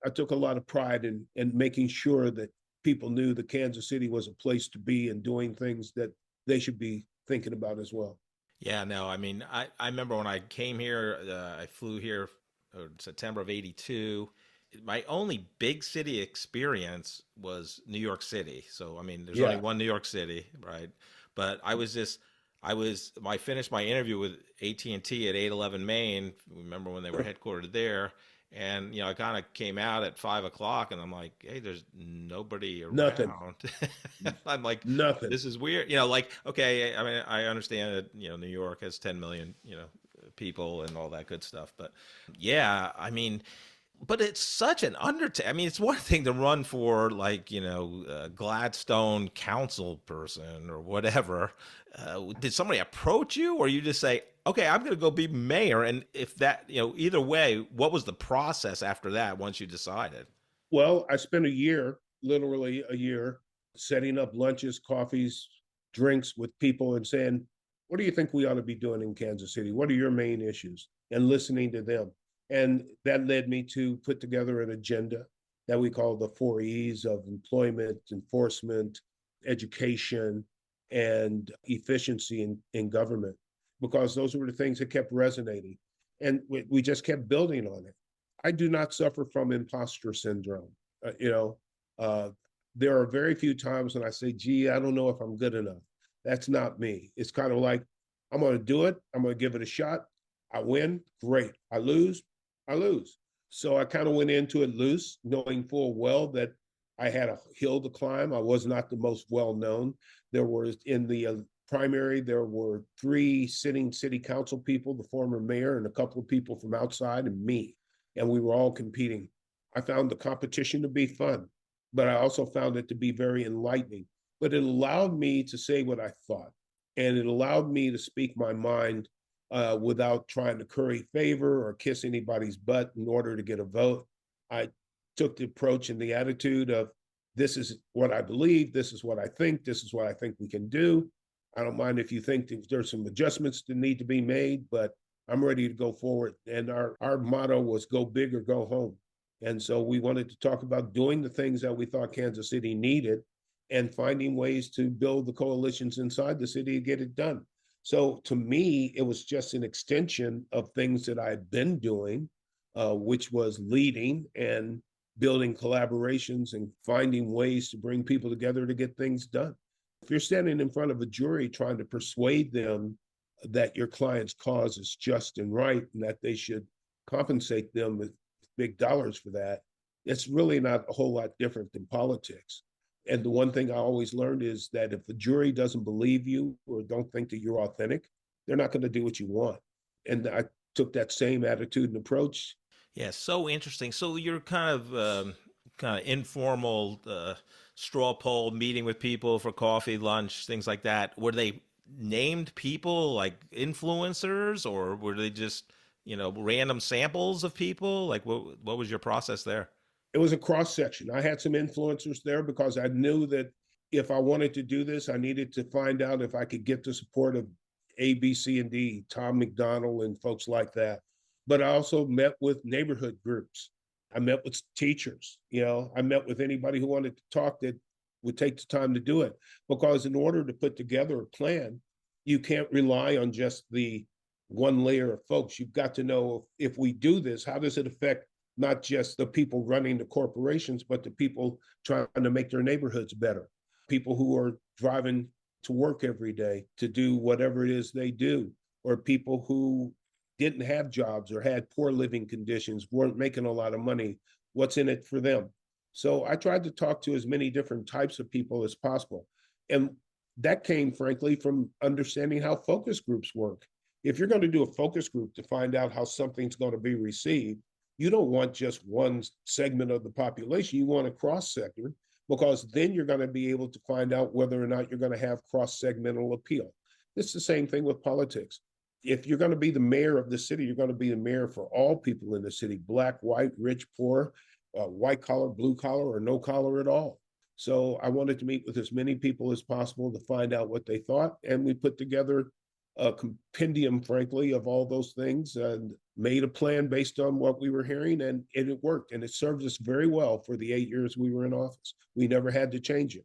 I took a lot of pride in making sure that people knew that Kansas City was a place to be and doing things that they should be thinking about as well. Yeah, no, I mean, I remember when I came here, I flew here in September of '82. My only big city experience was New York City. So, I mean, there's only one New York City, right? But I finished my interview with AT&T at 811 Main. Remember when they were headquartered there? And, I kind of came out at 5:00 and I'm like, hey, there's nobody around. Nothing. I'm like, nothing. This is weird. Okay, I mean, I understand that, New York has 10 million, people and all that good stuff. But yeah, I mean, but it's such an undertaking. I mean, it's one thing to run for Gladstone council person or whatever. Did somebody approach you, or you just say, okay, I'm going to go be mayor? And if that, either way, what was the process after that once you decided? Well, I spent literally a year, setting up lunches, coffees, drinks with people and saying, what do you think we ought to be doing in Kansas City? What are your main issues? And listening to them. And that led me to put together an agenda that we call the 4 E's of employment, enforcement, education, and efficiency in government, because those were the things that kept resonating. And we just kept building on it. I do not suffer from imposter syndrome. There are very few times when I say, gee, I don't know if I'm good enough. That's not me. It's kind of like, I'm going to do it. I'm going to give it a shot. I win, great. I lose. So I kind of went into it loose, knowing full well that I had a hill to climb. I was not the most well-known. In the primary, there were 3 sitting city council people, the former mayor and a couple of people from outside, and me. and we were all competing. I found the competition to be fun, but I also found it to be very enlightening. But it allowed me to say what I thought, and it allowed me to speak my mind without trying to curry favor or kiss anybody's butt in order to get a vote. I took the approach and the attitude of, this is what I believe, this is what I think, this is what I think we can do. I don't mind if you think there's some adjustments that need to be made, but I'm ready to go forward. And our motto was go big or go home. And so we wanted to talk about doing the things that we thought Kansas City needed and finding ways to build the coalitions inside the city to get it done. So to me, it was just an extension of things that I had been doing, which was leading and building collaborations and finding ways to bring people together to get things done. If you're standing in front of a jury trying to persuade them that your client's cause is just and right and that they should compensate them with big dollars for that, it's really not a whole lot different than politics. And the one thing I always learned is that if the jury doesn't believe you or don't think that you're authentic, they're not going to do what you want. And I took that same attitude and approach. Yeah, so interesting. So you're kind of informal straw poll meeting with people for coffee, lunch, things like that. Were they named people like influencers, or were they just random samples of people? Like what was your process there? It was a cross section. I had some influencers there because I knew that if I wanted to do this, I needed to find out if I could get the support of A, B, C, and D, Tom McDonald and folks like that. But I also met with neighborhood groups. I met with teachers. I met with anybody who wanted to talk that would take the time to do it. Because in order to put together a plan, you can't rely on just the one layer of folks. You've got to know, if we do this, how does it affect not just the people running the corporations, but the people trying to make their neighborhoods better, people who are driving to work every day to do whatever it is they do, or people who didn't have jobs or had poor living conditions, weren't making a lot of money. What's in it for them? So I tried to talk to as many different types of people as possible. And that came, frankly, from understanding how focus groups work. If you're going to do a focus group to find out how something's going to be received, you don't want just one segment of the population. You want a cross sector, because then you're going to be able to find out whether or not you're going to have cross-segmental appeal. It's the same thing with politics. If you're going to be the mayor of the city, you're going to be the mayor for all people in the city, black, white, rich, poor, white collar, blue collar, or no collar at all. So I wanted to meet with as many people as possible to find out what they thought. And we put together a compendium, frankly, of all those things and made a plan based on what we were hearing, and it worked. And it served us very well for the 8 years we were in office. We never had to change it.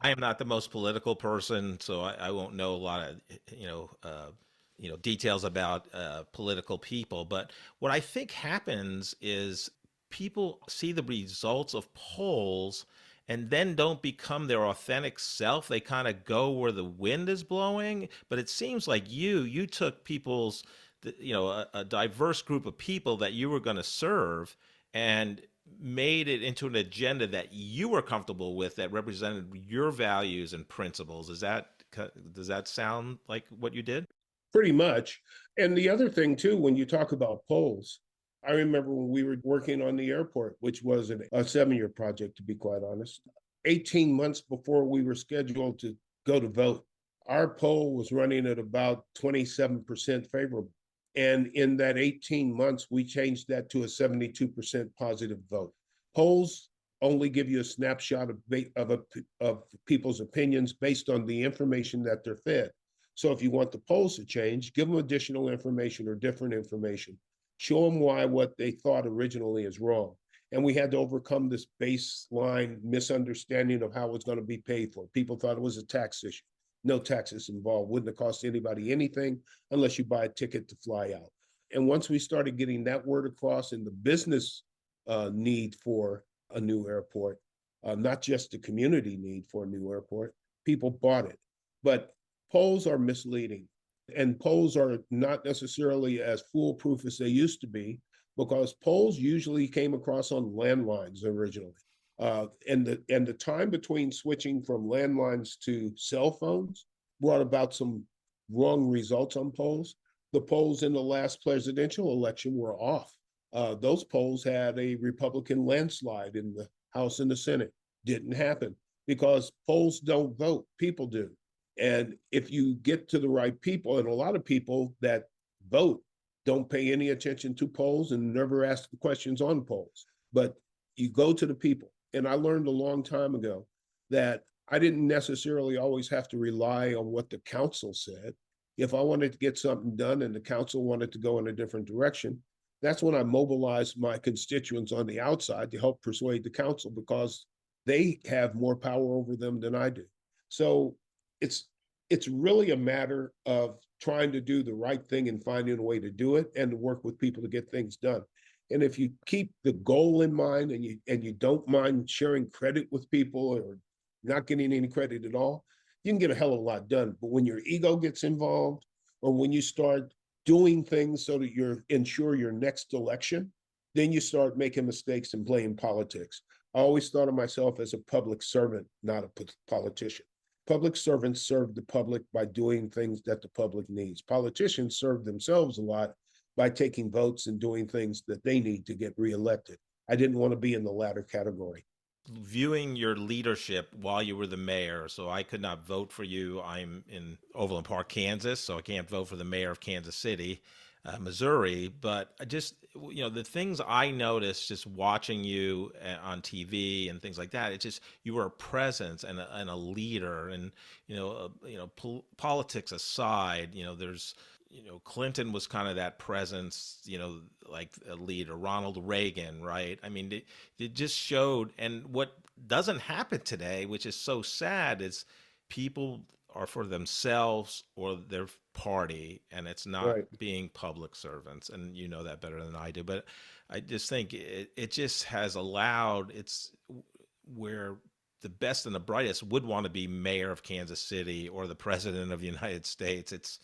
I am not the most political person, so I won't know a lot of details about political people. But what I think happens is people see the results of polls and then don't become their authentic self. They kind of go where the wind is blowing. But it seems like you took people's, a diverse group of people that you were going to serve and made it into an agenda that you were comfortable with, that represented your values and principles. Does that sound like what you did? Pretty much. And the other thing too, when you talk about polls, I remember when we were working on the airport, which was a 7-year project, to be quite honest, 18 months before we were scheduled to go to vote, our poll was running at about 27% favorable. And in that 18 months, we changed that to a 72% positive vote. Polls only give you a snapshot of people's opinions based on the information that they're fed. So if you want the polls to change, give them additional information or different information. Show them why what they thought originally is wrong. And we had to overcome this baseline misunderstanding of how it was going to be paid for. People thought it was a tax issue. No taxes involved. Wouldn't have cost anybody anything unless you buy a ticket to fly out. And once we started getting that word across in the business need for a new airport, not just the community need for a new airport, people bought it. But polls are misleading, and polls are not necessarily as foolproof as they used to be, because polls usually came across on landlines originally. And the time between switching from landlines to cell phones brought about some wrong results on polls. The polls in the last presidential election were off. Those polls had a Republican landslide in the House and the Senate. Didn't happen because polls don't vote, people do. And if you get to the right people, and a lot of people that vote don't pay any attention to polls and never ask the questions on polls, but you go to the people. And I learned a long time ago that I didn't necessarily always have to rely on what the council said. If I wanted to get something done and the council wanted to go in a different direction, that's when I mobilized my constituents on the outside to help persuade the council because they have more power over them than I do. So it's it's really a matter of trying to do the right thing and finding a way to do it and to work with people to get things done. And if you keep the goal in mind and you don't mind sharing credit with people or not getting any credit at all, you can get a hell of a lot done. But when your ego gets involved or when you start doing things so that you're ensure your next election, then you start making mistakes and playing politics. I always thought of myself as a public servant, not a politician. Public servants serve the public by doing things that the public needs. Politicians serve themselves a lot by taking votes and doing things that they need to get reelected. I didn't want to be in the latter category. Viewing your leadership while you were the mayor, so I could not vote for you. I'm in Overland Park, Kansas, so I can't vote for the mayor of Kansas City, Missouri. But I just, the things I noticed just watching you on TV and things like that, it's just you were a presence and a leader. And politics aside, there's Clinton was kind of that presence, like a leader, Ronald Reagan, right? I mean, it just showed. And what doesn't happen today, which is so sad, is people are for themselves or their party, and it's not Right. being public servants. And you know that better than I do. But I just think it just has allowed, it's where the best and the brightest would want to be mayor of Kansas City or the president of the United States.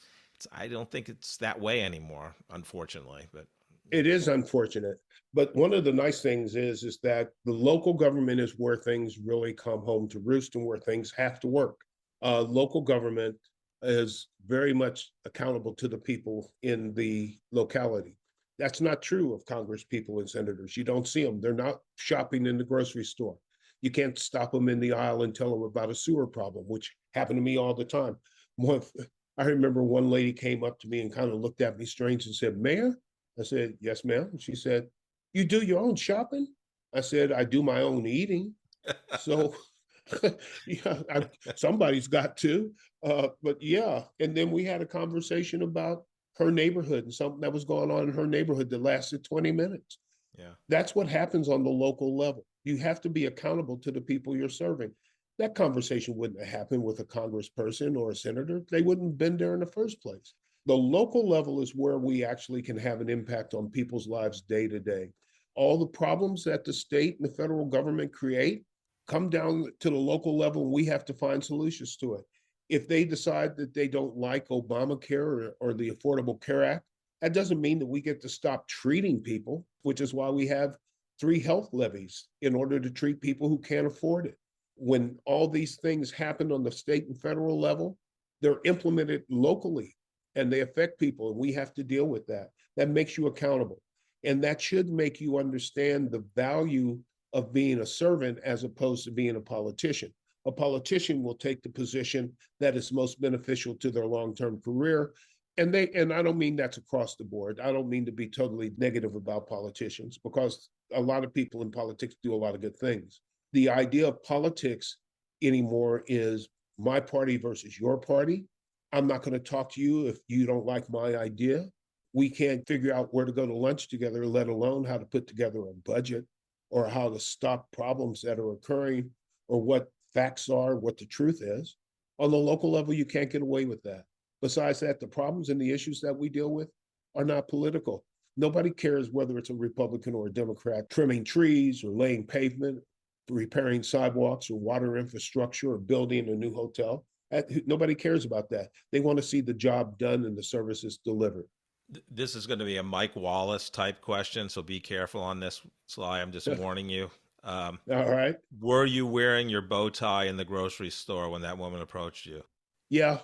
I don't think it's that way anymore, unfortunately. But It is unfortunate. But one of the nice things is that the local government is where things really come home to roost and where things have to work. Local government is very much accountable to the people in the locality. That's not true of Congress people and senators. You don't see them. They're not shopping in the grocery store. You can't stop them in the aisle and tell them about a sewer problem, which happened to me all the time. I remember one lady came up to me and kind of looked at me strange and said, "Mayor?" I said, "Yes, ma'am." She said, "You do your own shopping?" I said, "I do my own eating." So yeah, somebody's got to. But yeah, and then we had a conversation about her neighborhood and something that was going on in her neighborhood that lasted 20 minutes. yeah, That's what happens on the local level. You have to be accountable to the people you're serving. That conversation wouldn't have happened with a congressperson or a senator. They wouldn't have been there in the first place. The local level is where we actually can have an impact on people's lives day to day. All the problems that the state and the federal government create come down to the local level, and we have to find solutions to it. If they decide that they don't like Obamacare or the Affordable Care Act, that doesn't mean that we get to stop treating people, which is why we have 3 health levies in order to treat people who can't afford it. When all these things happen on the state and federal level, they're implemented locally and they affect people, and we have to deal with that. That makes you accountable. And that should make you understand the value of being a servant as opposed to being a politician. A politician will take the position that is most beneficial to their long-term career. And I don't mean that's across the board. I don't mean to be totally negative about politicians because a lot of people in politics do a lot of good things. The idea of politics anymore is my party versus your party. I'm not going to talk to you if you don't like my idea. We can't figure out where to go to lunch together, let alone how to put together a budget or how to stop problems that are occurring or what facts are, what the truth is. On the local level, you can't get away with that. Besides that, the problems and the issues that we deal with are not political. Nobody cares whether it's a Republican or a Democrat trimming trees or laying pavement, repairing sidewalks or water infrastructure or building a new hotel. Nobody cares about that. They want to see the job done and the services delivered. this is going to be a Mike Wallace type question, so be careful on this, Sly. I'm just warning you. All right. Were you wearing your bow tie in the grocery store when that woman approached you? Yeah.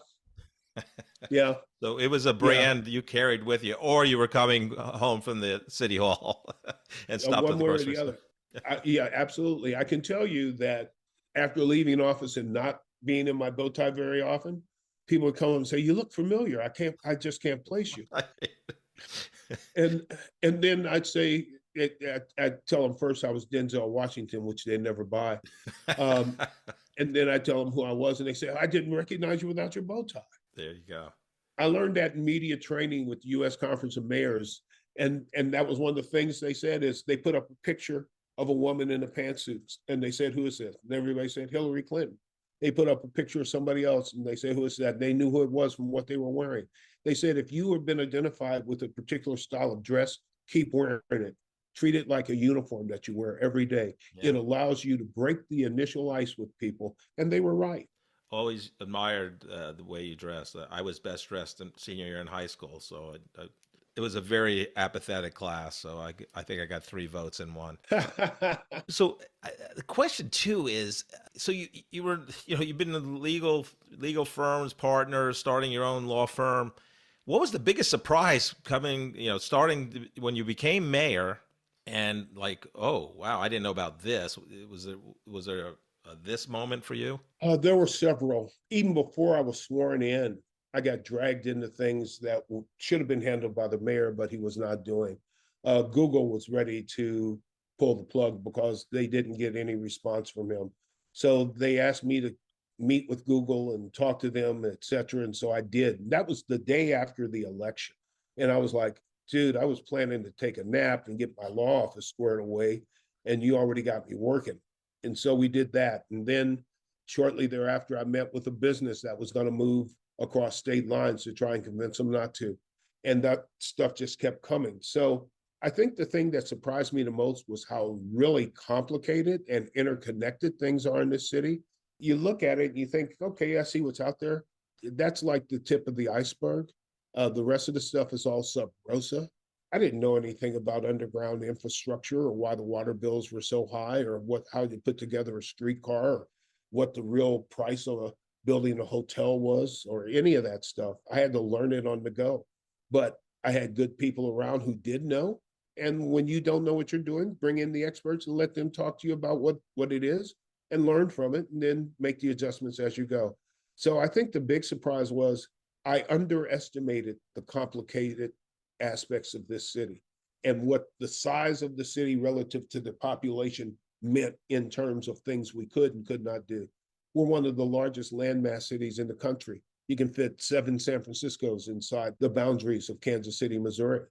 Yeah, So it was a yeah. brand you carried with you, or you were coming home from the city hall and stopped at One the way or grocery the store. other. Yeah, absolutely. I can tell you that after leaving office and not being in my bow tie very often, people would come and say, "You look familiar. I just can't place you." And then I'd say, I'd tell them first I was Denzel Washington, which they never buy. Um, and then I tell them who I was, and they say, "I didn't recognize you without your bow tie." There you go. I learned that in media training with the U.S. Conference of Mayors, and that was one of the things they said is they put up a picture of a woman in a pantsuit, and they said, "Who is this?" And everybody said, "Hillary Clinton." They put up a picture of somebody else, and they said, "Who is that?" They knew who it was from what they were wearing. They said, if you have been identified with a particular style of dress, keep wearing it. Treat it like a uniform that you wear every day. Yeah. It allows you to break the initial ice with people, and they were right. Always admired the way you dressed. I was best dressed in senior year in high school, so it was a very apathetic class. So I think I got 3 votes in one. So the question too is, so you were, you've been in legal firms, partners, starting your own law firm. What was the biggest surprise coming, starting when you became mayor, and like, oh wow, I didn't know about this. Was there a this moment for you? There were several. Even before I was sworn in, I got dragged into things that should have been handled by the mayor, but he was not doing. Google was ready to pull the plug because they didn't get any response from him. So they asked me to meet with Google and talk to them, et cetera. And so I did. That was the day after the election. And I was like, dude, I was planning to take a nap and get my law office squared away. And you already got me working. And so we did that. And then shortly thereafter, I met with a business that was going to move across state lines to try and convince them not to. And that stuff just kept coming. So I think the thing that surprised me the most was how really complicated and interconnected things are in this city. You look at it and you think, okay, I see what's out there. That's like the tip of the iceberg. The rest of the stuff is all sub rosa. I didn't know anything about underground infrastructure or why the water bills were so high or how you put together a streetcar or what the real price of building a hotel was or any of that stuff. I had to learn it on the go. But I had good people around who did know. And when you don't know what you're doing, bring in the experts and let them talk to you about what it is and learn from it and then make the adjustments as you go. So I think the big surprise was I underestimated the complicated aspects of this city and what the size of the city relative to the population meant in terms of things we could and could not do. We're one of the largest landmass cities in the country. You can fit 7 San Franciscos inside the boundaries of Kansas City, Missouri,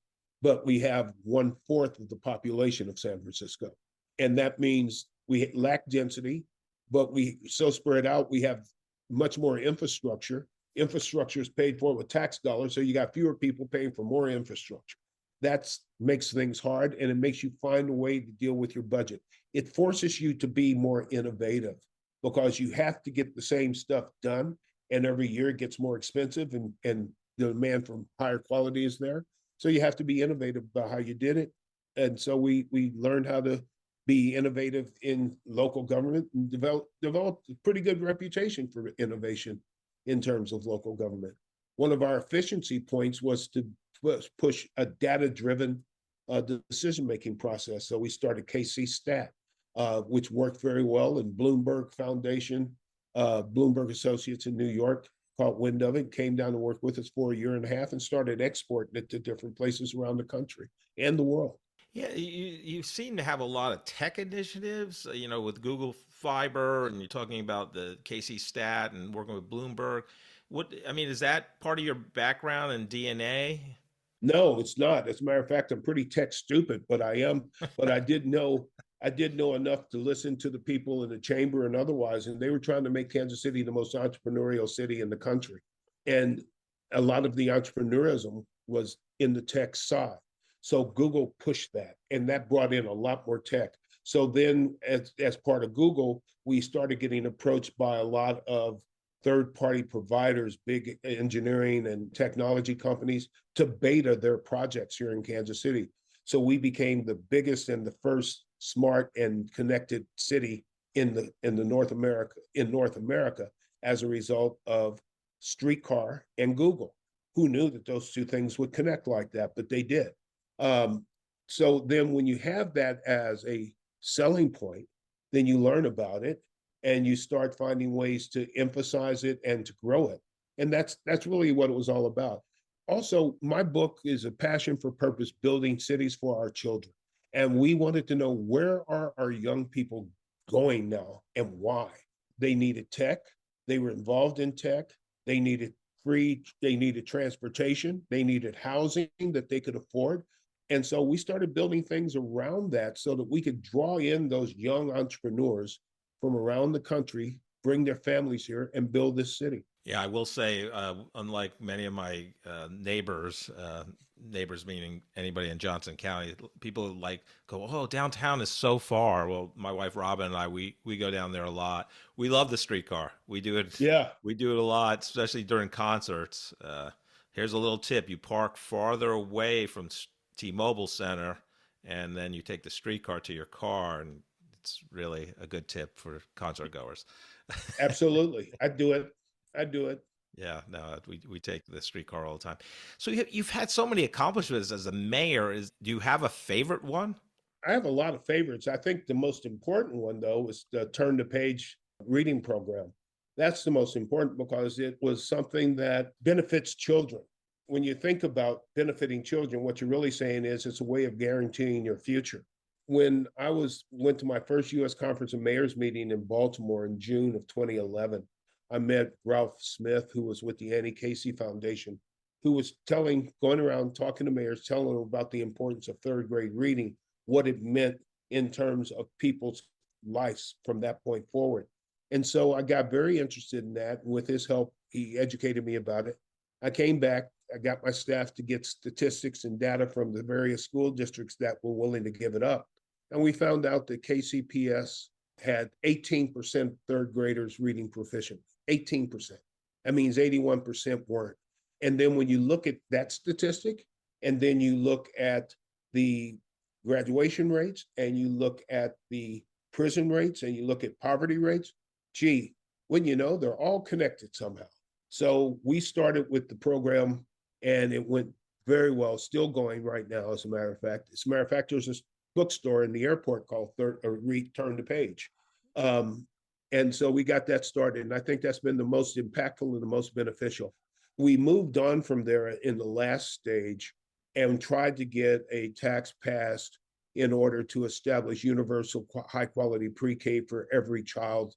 but we have 1/4 of the population of San Francisco. And that means we lack density, but we so spread out, we have much more infrastructure. Infrastructure is paid for with tax dollars, so you got fewer people paying for more infrastructure. That makes things hard, and it makes you find a way to deal with your budget. It forces you to be more innovative because you have to get the same stuff done, and every year it gets more expensive, and the demand for higher quality is there. So you have to be innovative about how you did it. And so we learned how to be innovative in local government and developed a pretty good reputation for innovation in terms of local government. One of our efficiency points was to push a data-driven decision-making process. So we started KC Stat, which worked very well, and Bloomberg Foundation, Bloomberg Associates in New York caught wind of it, came down to work with us for a year and a half and started exporting it to different places around the country and the world. Yeah, you seem to have a lot of tech initiatives, with Google Fiber, and you're talking about the KC Stat and working with Bloomberg. Is that part of your background and DNA? No, it's not. As a matter of fact, I'm pretty tech stupid, but I am. But I did know enough to listen to the people in the chamber and otherwise, and they were trying to make Kansas City the most entrepreneurial city in the country, and a lot of the entrepreneurism was in the tech side. So Google pushed that, and that brought in a lot more tech. So then, as part of Google, we started getting approached by a lot of third-party providers, big engineering and technology companies, to beta their projects here in Kansas City. So we became the biggest and the first smart and connected city in North America as a result of streetcar and Google. Who knew that those two things would connect like that? But they did. Um, so then when you have that as a selling point, then you learn about it and you start finding ways to emphasize it and to grow it. And that's really what it was all about. Also, my book is a passion for purpose, building cities for our children. And we wanted to know, where are our young people going now and why? They needed tech. They were involved in tech. They needed they needed transportation. They needed housing that they could afford. And so we started building things around that so that we could draw in those young entrepreneurs from around the country, bring their families here, and build this city. Yeah, I will say, unlike many of my neighbors meaning anybody in Johnson County, people like go, "Oh, downtown is so far." Well, my wife Robin and I, we go down there a lot. We love the streetcar. We do it. Yeah, We do it a lot, especially during concerts. Here's a little tip: you park farther away from T-Mobile Center, and then you take the streetcar to your car, and it's really a good tip for concert goers. absolutely. I do it. I do it. Yeah, no, we take the streetcar all the time. So you've had so many accomplishments as a mayor. Do you have a favorite one? I have a lot of favorites. I think the most important one, though, was the Turn the Page reading program. That's the most important because it was something that benefits children. When you think about benefiting children, what you're really saying is it's a way of guaranteeing your future. When I went to my first U.S. Conference of Mayors meeting in Baltimore in June of 2011, I met Ralph Smith, who was with the Annie Casey Foundation, who was going around talking to mayors, telling them about the importance of third grade reading, what it meant in terms of people's lives from that point forward. And so I got very interested in that. With his help, he educated me about it. I came back, I got my staff to get statistics and data from the various school districts that were willing to give it up. And we found out that KCPS had 18% third graders reading proficient. 18%. That means 81% weren't. And then when you look at that statistic, and then you look at the graduation rates, and you look at the prison rates, and you look at poverty rates, gee, wouldn't you know, they're all connected somehow. So we started with the program, and it went very well, still going right now, as a matter of fact. As a matter of fact, there's this bookstore in the airport called Turn the Page. And so we got that started. And I think that's been the most impactful and the most beneficial. We moved on from there in the last stage and tried to get a tax passed in order to establish universal high quality pre-K for every child,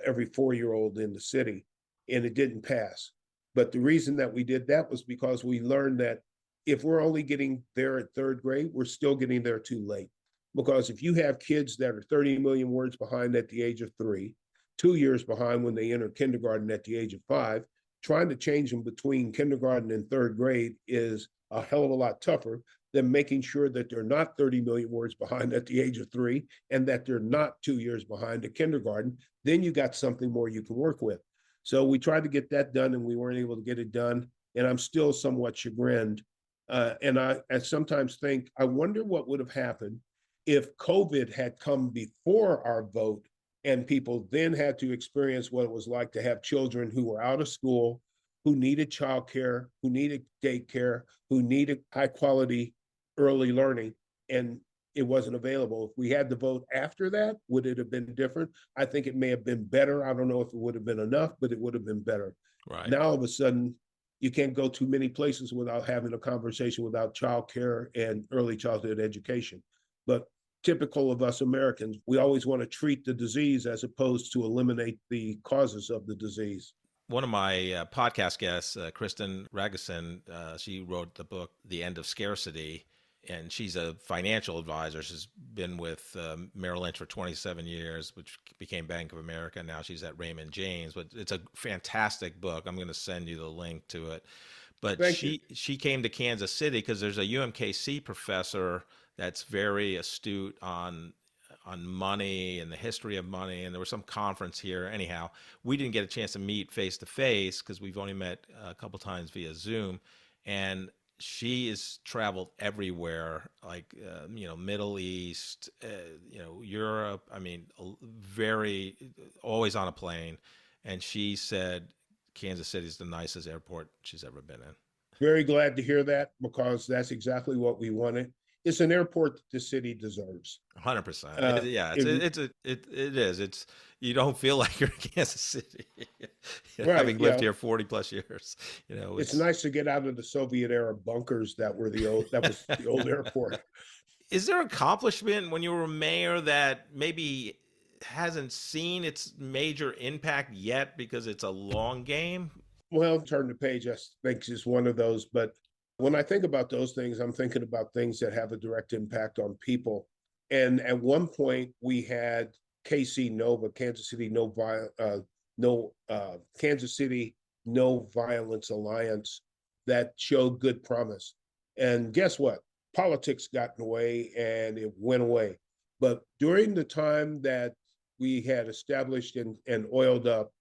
every 4-year-old in the city. And it didn't pass. But the reason that we did that was because we learned that if we're only getting there at third grade, we're still getting there too late. Because if you have kids that are 30 million words behind at the age of 3, 2 years behind when they enter kindergarten at the age of 5, trying to change them between kindergarten and third grade is a hell of a lot tougher than making sure that they're not 30 million words behind at the age of 3 and that they're not 2 years behind at kindergarten. Then you got something more you can work with. So we tried to get that done and we weren't able to get it done. And I'm still somewhat chagrined. And I sometimes think, I wonder what would have happened if COVID had come before our vote and people then had to experience what it was like to have children who were out of school, who needed childcare, who needed daycare, who needed high quality early learning, and it wasn't available. If we had the vote after that, would it have been different? I think it may have been better. I don't know if it would have been enough, but it would have been better. Right. Now, all of a sudden, you can't go too many places without having a conversation without childcare and early childhood education. But typical of us Americans, we always want to treat the disease as opposed to eliminate the causes of the disease. One of my podcast guests, Kristen Ragusin, she wrote the book, The End of Scarcity, and she's a financial advisor. She's been with Merrill Lynch for 27 years, which became Bank of America. Now she's at Raymond James, but it's a fantastic book. I'm going to send you the link to it. But she came to Kansas City because there's a UMKC professor that's very astute on money and the history of money. And there was some conference here. Anyhow, we didn't get a chance to meet face to face because we've only met a couple times via Zoom. And she has traveled everywhere, like, Middle East, Europe. I mean, always on a plane. And she said, Kansas City is the nicest airport she's ever been in. Very glad to hear that because that's exactly what we wanted. It's an airport that the city deserves. 100%. Yeah, It, it is. It's you don't feel like you're in Kansas City, right, having lived yeah. here 40 plus years. It's It's nice to get out of the Soviet era bunkers that were that was the old airport. is there accomplishment when you were mayor that maybe hasn't seen its major impact yet because it's a long game? Well, turn the page, I think is one of those. But when I think about those things, I'm thinking about things that have a direct impact on people. And at one point, we had KC Nova, Kansas City Kansas City No Violence Alliance that showed good promise. And guess what? Politics got in the way and it went away. But during the time that we had established and oiled up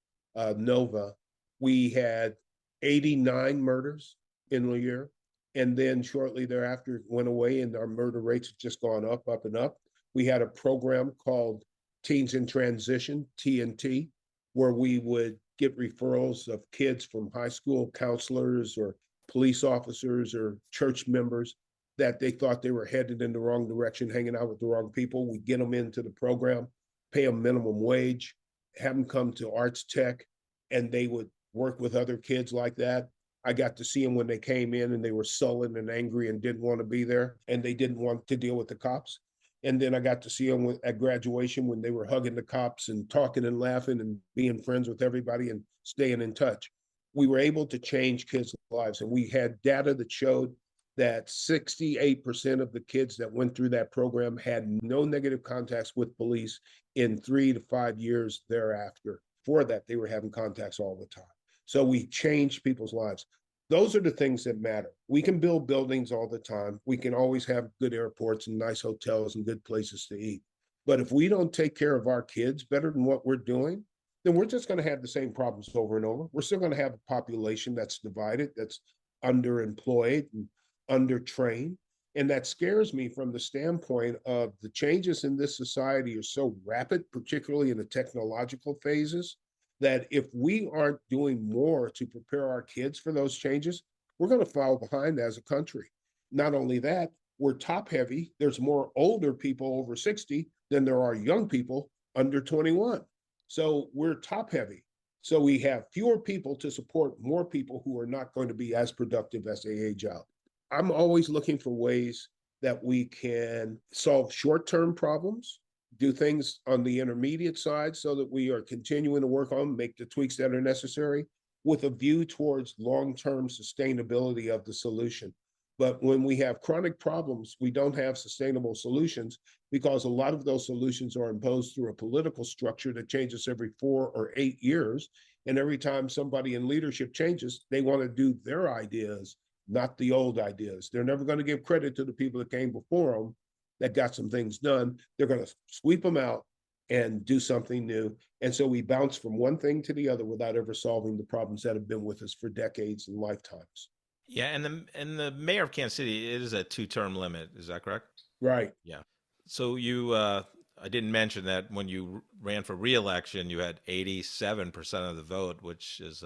Nova, we had 89 murders in a year. And then shortly thereafter, it went away, and our murder rates have just gone up and up. We had a program called Teens in Transition, TNT, where we would get referrals of kids from high school counselors or police officers or church members that they thought they were headed in the wrong direction, hanging out with the wrong people. We get them into the program, pay them minimum wage, have them come to Arts Tech, and they would work with other kids like that. I got to see them when they came in and they were sullen and angry and didn't want to be there and they didn't want to deal with the cops. And then I got to see them at graduation when they were hugging the cops and talking and laughing and being friends with everybody and staying in touch. We were able to change kids' lives, and we had data that showed that 68% of the kids that went through that program had no negative contacts with police in 3 to 5 years thereafter. For that, they were having contacts all the time. So we changed people's lives. Those are the things that matter. We can build buildings all the time. We can always have good airports and nice hotels and good places to eat. But if we don't take care of our kids better than what we're doing, then we're just going to have the same problems over and over. We're still going to have a population that's divided, that's underemployed and undertrained. And that scares me from the standpoint of the changes in this society are so rapid, particularly in the technological phases, that if we aren't doing more to prepare our kids for those changes, we're going to fall behind as a country. Not only that, we're top heavy. There's more older people over 60 than there are young people under 21. So we're top heavy. So we have fewer people to support more people who are not going to be as productive as they age out. I'm always looking for ways that we can solve short-term problems, do things on the intermediate side so that we are continuing to work on, make the tweaks that are necessary with a view towards long-term sustainability of the solution. But when we have chronic problems, we don't have sustainable solutions because a lot of those solutions are imposed through a political structure that changes every 4 or 8 years. And every time somebody in leadership changes, they want to do their ideas, not the old ideas. They're never going to give credit to the people that came before them that got some things done. They're going to sweep them out and do something new. And so we bounce from one thing to the other without ever solving the problems that have been with us for decades and lifetimes. Yeah, and the mayor of Kansas City, it is a 2-term limit. Is that correct? Right. Yeah. So I didn't mention that when you ran for re-election, you had 87% of the vote, which is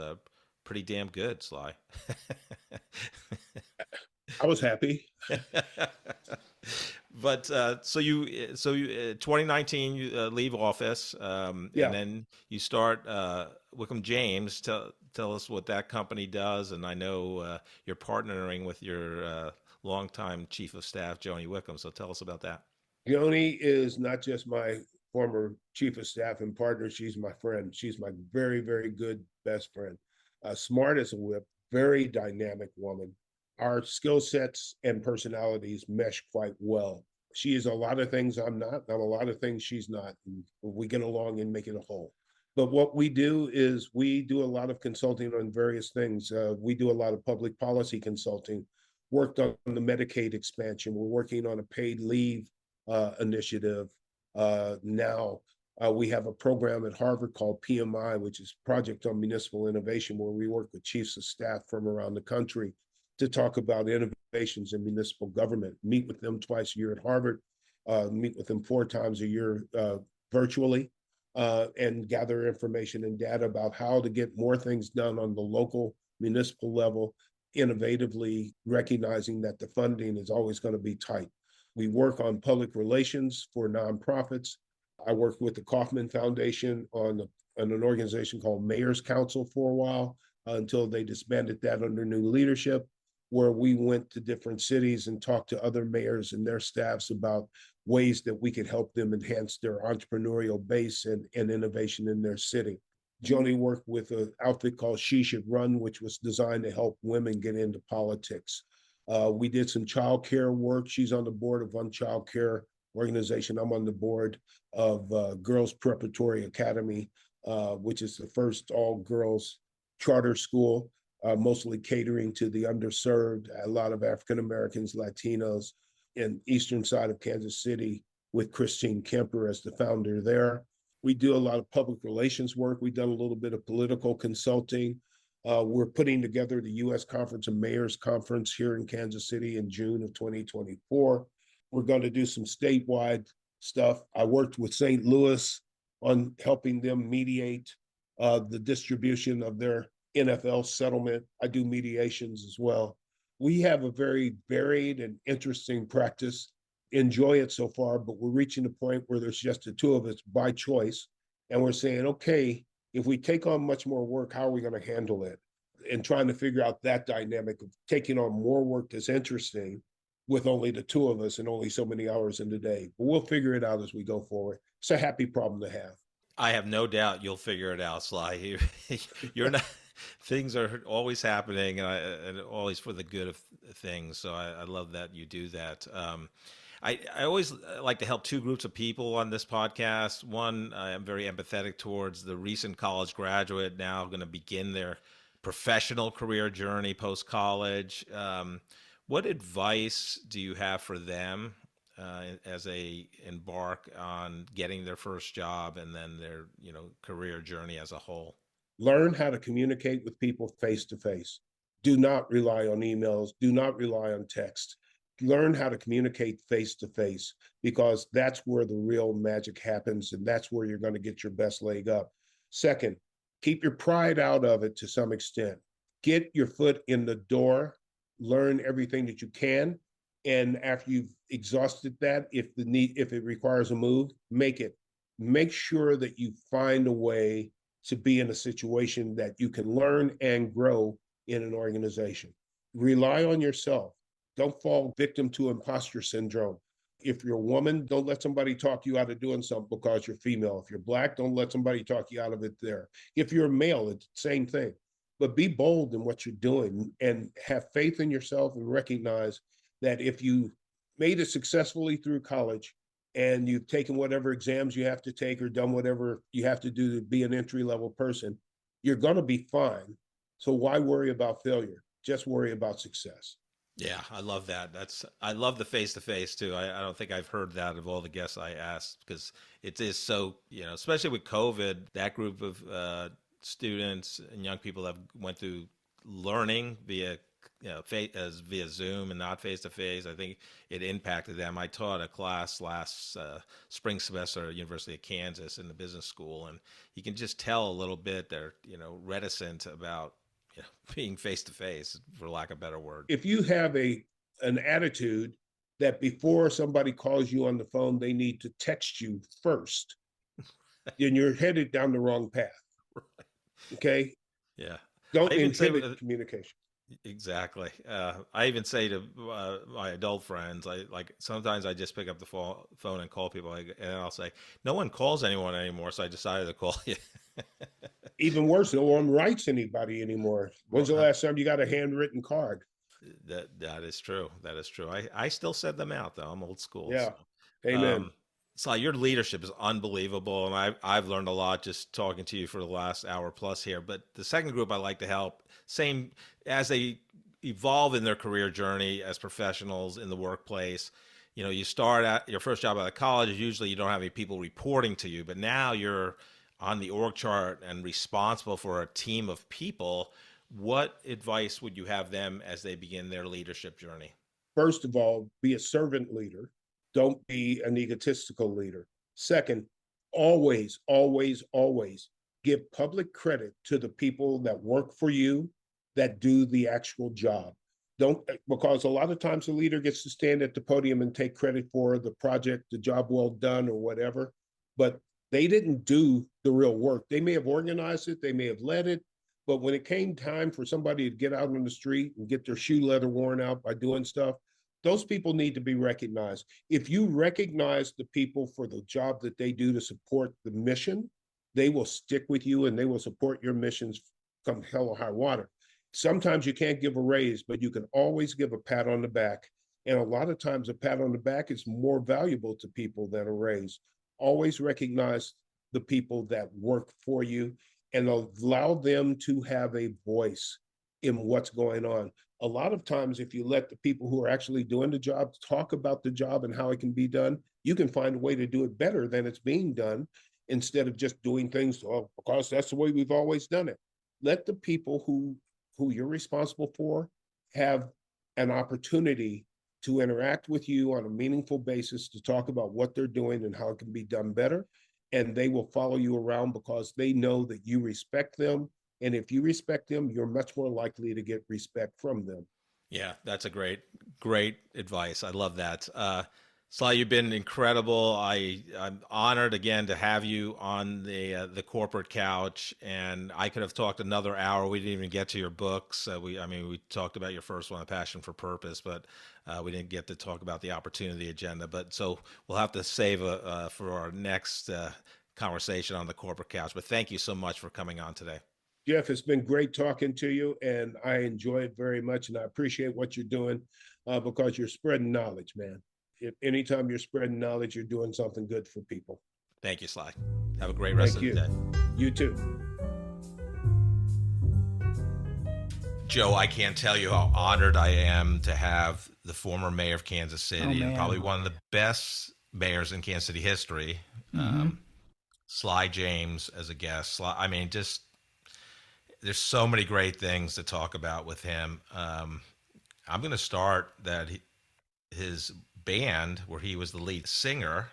pretty damn good, Sly. I was happy. But so you 2019 you leave office, Yeah. and then you start Wickham James. Tell us what that company does, and I know you're partnering with your longtime chief of staff, Joni Wickham. So tell us about that. Joni is not just my former chief of staff and partner. She's my friend. She's my very, very good best friend. Smart as a whip, very dynamic woman. Our skill sets and personalities mesh quite well. She is a lot of things I'm not, and a lot of things she's not. And we get along and make it a whole. But what we do is we do a lot of consulting on various things. We do a lot of public policy consulting, worked on the Medicaid expansion. We're working on a paid leave initiative now. We have a program at Harvard called PMI, which is Project on Municipal Innovation, where we work with chiefs of staff from around the country to talk about innovations in municipal government, meet with them twice a year at Harvard, meet with them 4 times a year virtually. and gather information and data about how to get more things done on the local municipal level, innovatively recognizing that the funding is always going to be tight. We work on public relations for nonprofits. I worked with the Kauffman Foundation on an organization called Mayor's Council for a while until they disbanded that under new leadership, where we went to different cities and talked to other mayors and their staffs about ways that we could help them enhance their entrepreneurial base and innovation in their city. Joni worked with an outfit called She Should Run, which was designed to help women get into politics. We did some child care work. She's on the board of one child care organization. I'm on the board of Girls Preparatory Academy, which is the first all-girls charter school, mostly catering to the underserved, a lot of African Americans, Latinos, in eastern side of Kansas City, with Christine Kemper as the founder there. We do a lot of public relations work. We've done a little bit of political consulting. We're putting together the U.S. Conference of Mayors Conference here in Kansas City in June of 2024. We're going to do some statewide stuff. I worked with St. Louis on helping them mediate the distribution of their NFL settlement. I do mediations as well. We have a very varied and interesting practice. Enjoy it so far, but we're reaching a point where there's just the two of us by choice. And we're saying, okay, if we take on much more work, how are we going to handle it? And trying to figure out that dynamic of taking on more work that's interesting with only the two of us and only so many hours in the day. But we'll figure it out as we go forward. It's a happy problem to have. I have no doubt you'll figure it out, Sly. You're not. Things are always happening, and always for the good of things. So I love that you do that. I always like to help two groups of people on this podcast. One, I'm very empathetic towards the recent college graduate now going to begin their professional career journey post-college. What advice do you have for them as they embark on getting their first job and then their career journey as a whole? Learn how to communicate with people face to face. Do not rely on emails. Do not rely on text. Learn how to communicate face to face, because that's where the real magic happens, and that's where you're going to get your best leg up. Second, keep your pride out of it to some extent. Get your foot in the door, learn everything that you can, and after you've exhausted that, if it requires a move, make it. Make sure that you find a way to be in a situation that you can learn and grow in an organization. Rely on yourself. Don't fall victim to imposter syndrome. If you're a woman, don't let somebody talk you out of doing something because you're female. If you're Black, don't let somebody talk you out of it there. If you're a male, it's the same thing. But be bold in what you're doing and have faith in yourself, and recognize that if you made it successfully through college, and you've taken whatever exams you have to take or done whatever you have to do to be an entry-level person, you're going to be fine. So why worry about failure? Just worry about success. Yeah, I love that. I love the face-to-face too. I don't think I've heard that of all the guests I asked, because it is so, especially with COVID, that group of students and young people that went through learning via via Zoom and not face to face. I think it impacted them. I taught a class last spring semester at University of Kansas in the business school, and you can just tell a little bit they're reticent about being face to face, for lack of a better word. If you have an attitude that before somebody calls you on the phone, they need to text you first, then you're headed down the wrong path. Right. Okay. Yeah. Don't inhibit communication. Exactly. I even say to my adult friends, sometimes I just pick up the phone and call people, and I'll say, no one calls anyone anymore, so I decided to call you. Even worse, no one writes anybody anymore. When's the last time you got a handwritten card? That is true. That is true. I still send them out, though. I'm old school. Yeah. So. Amen. Sly, your leadership is unbelievable, and I've learned a lot just talking to you for the last hour plus here. But the second group I like to help, same as they evolve in their career journey as professionals in the workplace. You start at your first job out of college. Usually, you don't have any people reporting to you, but now you're on the org chart and responsible for a team of people. What advice would you have them as they begin their leadership journey? First of all, be a servant leader. Don't be an egotistical leader. Second, always, always, always give public credit to the people that work for you, that do the actual job. Don't, because a lot of times the leader gets to stand at the podium and take credit for the project, the job well done, or whatever, but they didn't do the real work. They may have organized it, they may have led it, but when it came time for somebody to get out on the street and get their shoe leather worn out by doing stuff, those people need to be recognized. If you recognize the people for the job that they do to support the mission, they will stick with you and they will support your missions come hell or high water. Sometimes you can't give a raise, but you can always give a pat on the back. And a lot of times a pat on the back is more valuable to people than a raise. Always recognize the people that work for you and allow them to have a voice in what's going on. A lot of times, if you let the people who are actually doing the job talk about the job and how it can be done, you can find a way to do it better than it's being done instead of just doing things, oh, because that's the way we've always done it. Let the people who you're responsible for have an opportunity to interact with you on a meaningful basis to talk about what they're doing and how it can be done better. And they will follow you around because they know that you respect them. And if you respect them, you're much more likely to get respect from them. Yeah, that's a great advice. I love that. Sly, you've been incredible. I'm honored again to have you on the corporate couch, and I could have talked another hour. We didn't even get to your books. We talked about your first one, A Passion for Purpose, but we didn't get to talk about the opportunity agenda. But so we'll have to save for our next conversation on the corporate couch. But thank you so much for coming on today. Jeff, it's been great talking to you, and I enjoy it very much, and I appreciate what you're doing because you're spreading knowledge, man. If anytime you're spreading knowledge, you're doing something good for people. Thank you, Sly. Have a great rest Thank of the day. You too. Joe, I can't tell you how honored I am to have the former mayor of Kansas City and probably one of the best mayors in Kansas City history, Sly James, as a guest. Just there's so many great things to talk about with him. I'm going to start that his band, where he was the lead singer,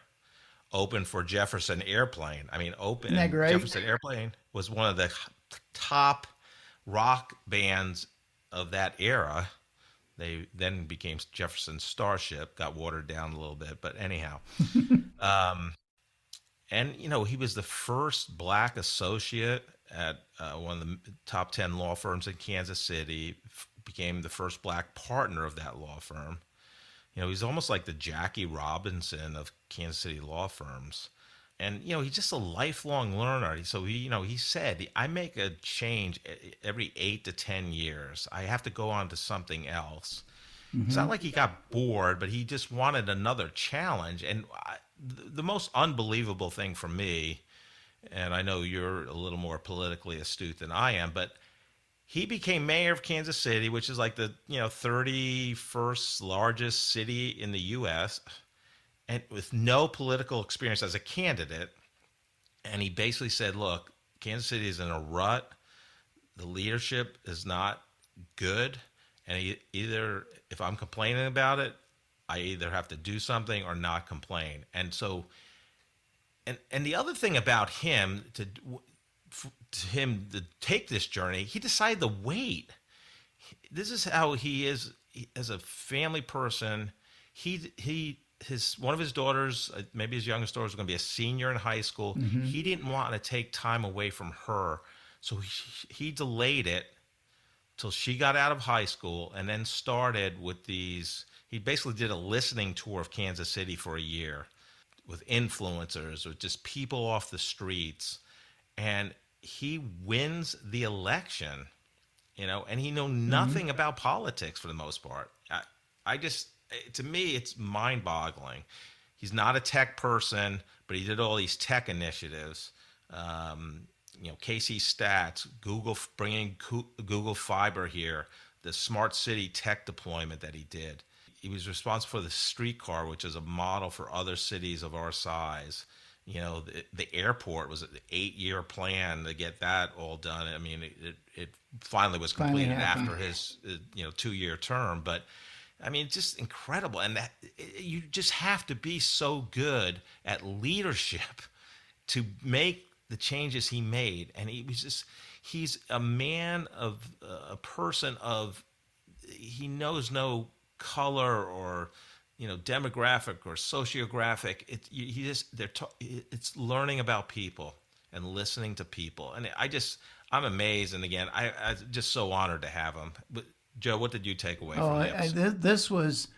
opened for Jefferson Airplane. Isn't that great? Jefferson Airplane was one of the top rock bands of that era. They then became Jefferson Starship, got watered down a little bit, but anyhow. And, he was the first Black associate at one of the top 10 law firms in Kansas City, became the first Black partner of that law firm. He's almost like the Jackie Robinson of Kansas City law firms. And, he's just a lifelong learner. So, he said, I make a change every 8 to 10 years. I have to go on to something else. It's not like he got bored, but he just wanted another challenge. And the most unbelievable thing for me, and I know you're a little more politically astute than I am, but he became mayor of Kansas City, which is like the 31st largest city in the U.S., and with no political experience as a candidate. And he basically said, look, Kansas City is in a rut. The leadership is not good. And either, if I'm complaining about it, I either have to do something or not complain. And so, and the other thing about him, to take this journey, he decided to wait. This is how he is as a family person. One of his daughters, maybe his youngest daughter, was going to be a senior in high school. He didn't want to take time away from her, so he delayed it till she got out of high school, and then started with these. He basically did a listening tour of Kansas City for a year with influencers, with just people off the streets, and he wins the election, and he knew nothing about politics for the most part. To me, it's mind-boggling. He's not a tech person, but he did all these tech initiatives. KC Stats, Google, bringing Google Fiber here, the smart city tech deployment that he did. He was responsible for the streetcar, which is a model for other cities of our size. The airport was an 8-year plan to get that all done. It finally was completed after his 2-year term, but just incredible. And that you just have to be so good at leadership to make the changes he made. And he's a man of a person of, he knows no color or, demographic or sociographic. It's learning about people and listening to people. And I'm amazed. And again, I'm just so honored to have him. But Joe, what did you take away from the episode? This was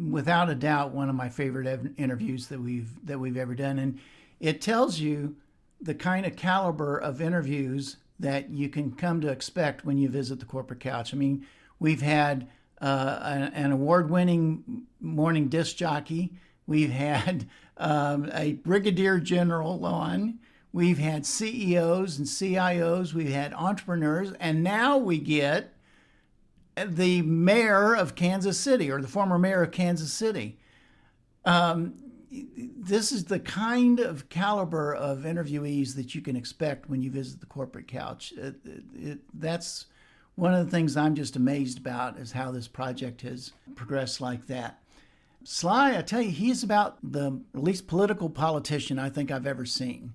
without a doubt one of my favorite interviews that we've ever done. And it tells you the kind of caliber of interviews that you can come to expect when you visit the Corporate Couch. I mean, we've had an award-winning morning disc jockey. We've had a brigadier general on. We've had CEOs and CIOs. We've had entrepreneurs. And now we get the mayor of Kansas City, or the former mayor of Kansas City. This is the kind of caliber of interviewees that you can expect when you visit the Corporate Couch. That's one of the things I'm just amazed about, is how this project has progressed like that. Sly, I tell you, he's about the least political politician I think I've ever seen,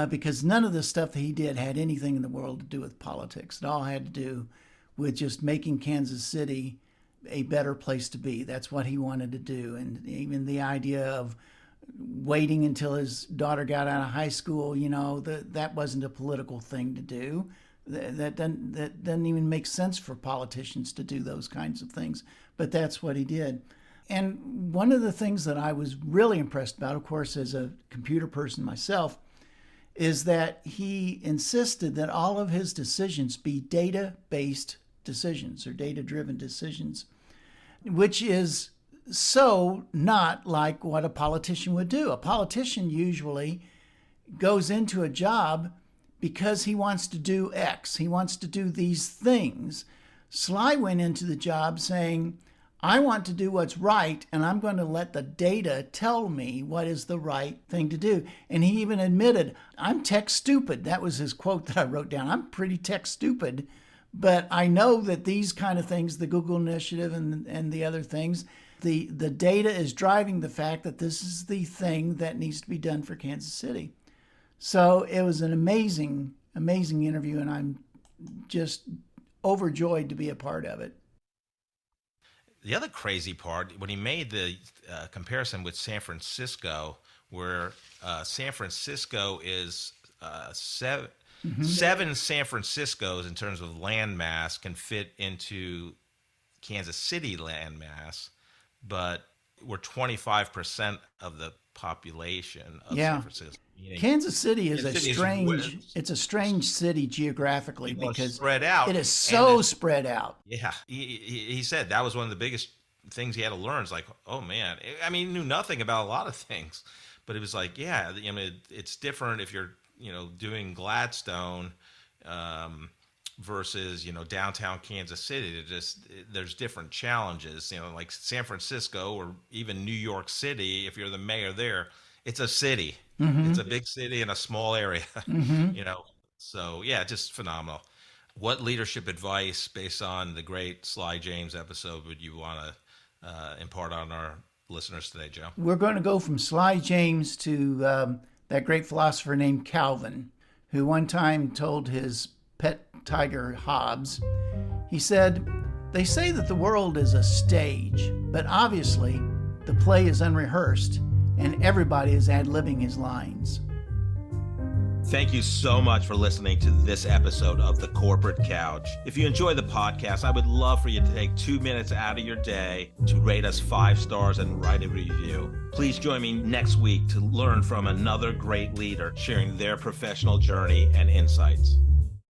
because none of the stuff that he did had anything in the world to do with politics. It all had to do with just making Kansas City a better place to be. That's what he wanted to do. And even the idea of waiting until his daughter got out of high school, that wasn't a political thing to do. That doesn't even make sense for politicians to do those kinds of things. But that's what he did. And one of the things that I was really impressed about, of course, as a computer person myself, is that he insisted that all of his decisions be data-based decisions, or data-driven decisions, which is so not like what a politician would do. A politician usually goes into a job because he wants to do X. He wants to do these things. Sly went into the job saying, I want to do what's right, and I'm going to let the data tell me what is the right thing to do. And he even admitted, I'm tech stupid. That was his quote that I wrote down. I'm pretty tech stupid, but I know that these kind of things, the Google Initiative and the other things, the data is driving the fact that this is the thing that needs to be done for Kansas City. So it was an amazing, amazing interview, and I'm just overjoyed to be a part of it. The other crazy part, when he made the comparison with San Francisco, where San Francisco is seven San Franciscos in terms of land mass can fit into Kansas City land mass, but we're 25% of the population of San Francisco. Kansas City is it's a strange city geographically because spread out. It is so spread out. Yeah. He said that was one of the biggest things he had to learn. It's like, oh man, I mean, he knew nothing about a lot of things, but it was like, yeah, I mean, it's different if you're, doing Gladstone, versus, downtown Kansas City. There's different challenges, like San Francisco or even New York City. If you're the mayor there, it's a city. Mm-hmm. It's a big city in a small area, mm-hmm. So yeah, just phenomenal. What leadership advice, based on the great Sly James episode, would you want to impart on our listeners today, Joe? We're going to go from Sly James to that great philosopher named Calvin, who one time told his pet tiger Hobbes, he said, "They say that the world is a stage, but obviously the play is unrehearsed and everybody is ad-libbing his lines." Thank you so much for listening to this episode of The Corporate Couch. If you enjoy the podcast, I would love for you to take 2 minutes out of your day to rate us 5 stars and write a review. Please join me next week to learn from another great leader sharing their professional journey and insights.